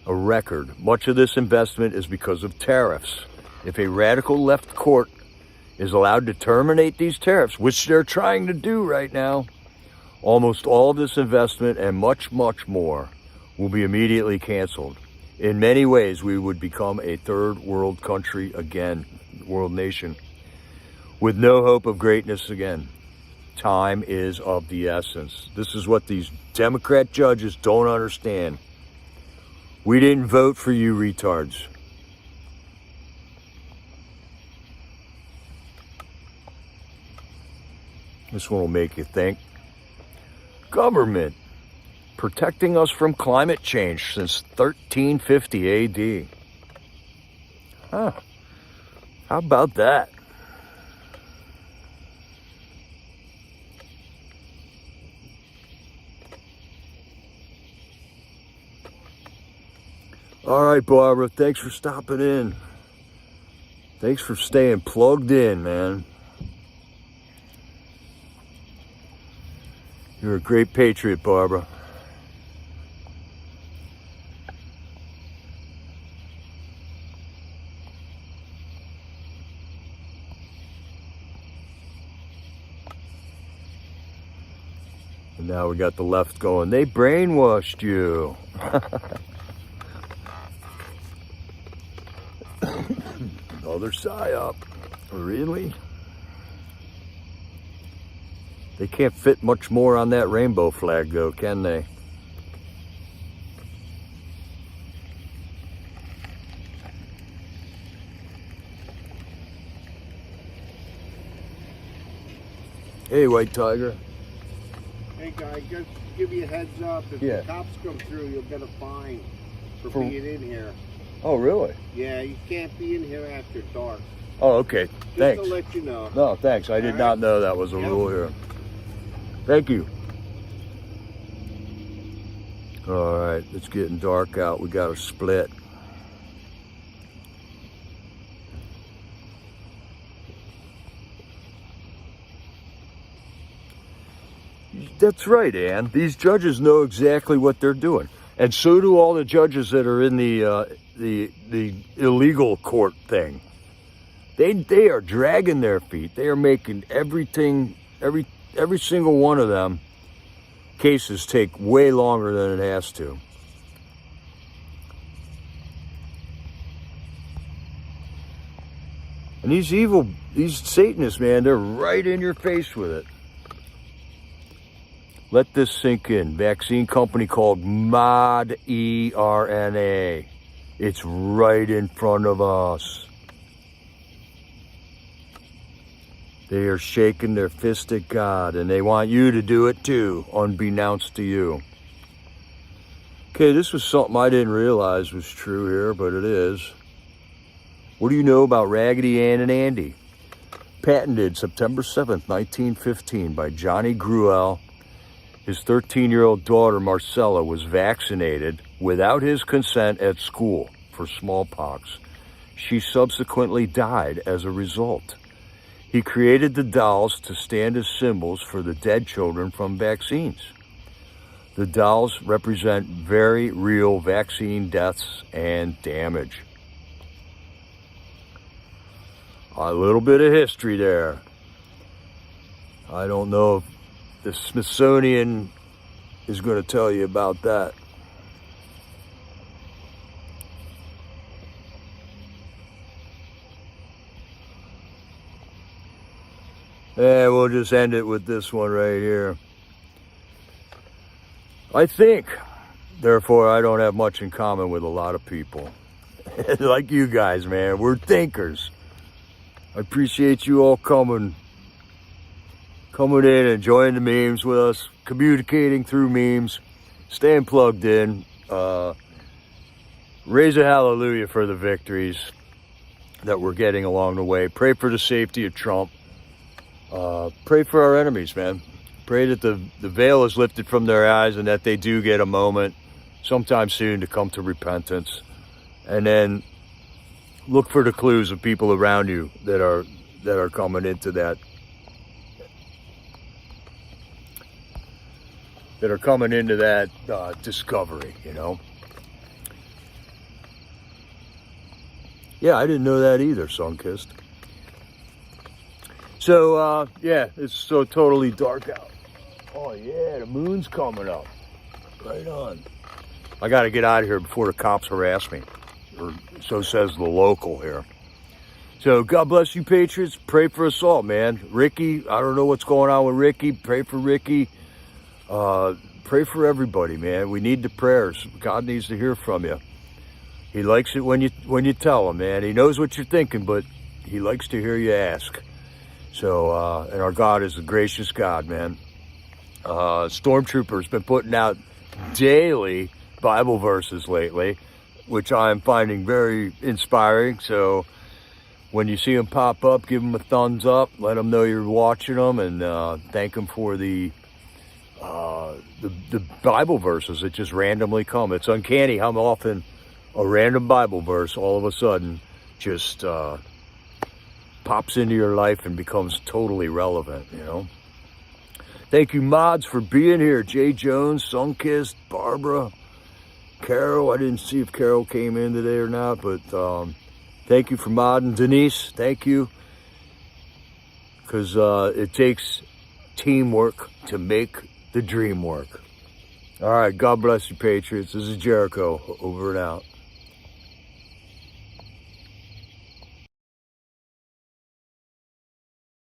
Speaker 1: A record. Much of this investment is because of tariffs. If a radical left court is allowed to terminate these tariffs, which they're trying to do right now, almost all of this investment and much, much more will be immediately canceled. In many ways, we would become a third world country again, world nation, with no hope of greatness again. Time is of the essence. This is what these Democrat judges don't understand. We didn't vote for you retards. This one will make you think. Government protecting us from climate change since 1350 AD. Huh. How about that? All right, Barbara, thanks for stopping in. Thanks for staying plugged in, man. You're a great patriot, Barbara. And now we got the left going, they brainwashed you. Other psyop. Really? They can't fit much more on that rainbow flag though, can they? Hey, White Tiger.
Speaker 2: Hey guys, just give you a heads up. If the cops come through, you'll get a fine for being in here.
Speaker 1: Oh, really?
Speaker 2: Yeah, you can't be in here after dark.
Speaker 1: Oh, okay. Thanks.
Speaker 2: Just to let you know.
Speaker 1: No, thanks. I did not know that was a rule here. Thank you. All right, it's getting dark out. We got to split. That's right, Ann. These judges know exactly what they're doing, and so do all the judges that are in the illegal court thing. They are dragging their feet. They are making everything, every single one of them cases take way longer than it has to. And these Satanists, man, they're right in your face with it. Let this sink in. Vaccine company called Mod, E-R-N-A. It's right in front of us. They are shaking their fist at God, and they want you to do it too, unbeknownst to you. Okay, this was something I didn't realize was true here, but it is. What do you know about Raggedy Ann and Andy? Patented September 7th, 1915 by Johnny Gruelle. His 13-year-old daughter, Marcella, was vaccinated without his consent at school for smallpox. She subsequently died as a result. He created the dolls to stand as symbols for the dead children from vaccines. The dolls represent very real vaccine deaths and damage. A little bit of history there. I don't know if the Smithsonian is going to tell you about that. And we'll just end it with this one right here. I think, therefore, I don't have much in common with a lot of people. Like you guys, man. We're thinkers. I appreciate you all coming in, enjoying the memes with us, communicating through memes, staying plugged in. Raise a hallelujah for the victories that we're getting along the way. Pray for the safety of Trump. Pray for our enemies, man. Pray that the veil is lifted from their eyes and that they do get a moment sometime soon to come to repentance. And then look for the clues of people around you that are coming into that. That are coming into that discovery, you know. Yeah, I didn't know that either, Sunkist. So, yeah, it's so totally dark out. Oh, yeah, the moon's coming up. Right on. I got to get out of here before the cops harass me. Or so says the local here. So, God bless you, Patriots. Pray for us all, man. Ricky, I don't know what's going on with Ricky. Pray for Ricky. Pray for everybody, man. We need the prayers. God needs to hear from you. He likes it when you tell him, man. He knows what you're thinking, but he likes to hear you ask. So, and our God is a gracious God, man. Stormtrooper's been putting out daily Bible verses lately, which I'm finding very inspiring. So when you see them pop up, give them a thumbs up. Let them know you're watching them, and thank them for the Bible verses that just randomly come. It's uncanny how often a random Bible verse all of a sudden just pops into your life and becomes totally relevant, you know. Thank you, mods, for being here. Jay Jones, Sunkist, Barbara, Carol. I didn't see if Carol came in today or not, but thank you for modding. Denise, thank you. Because it takes teamwork to make the dream work. All right, God bless you, Patriots. This is Jericho, over and out.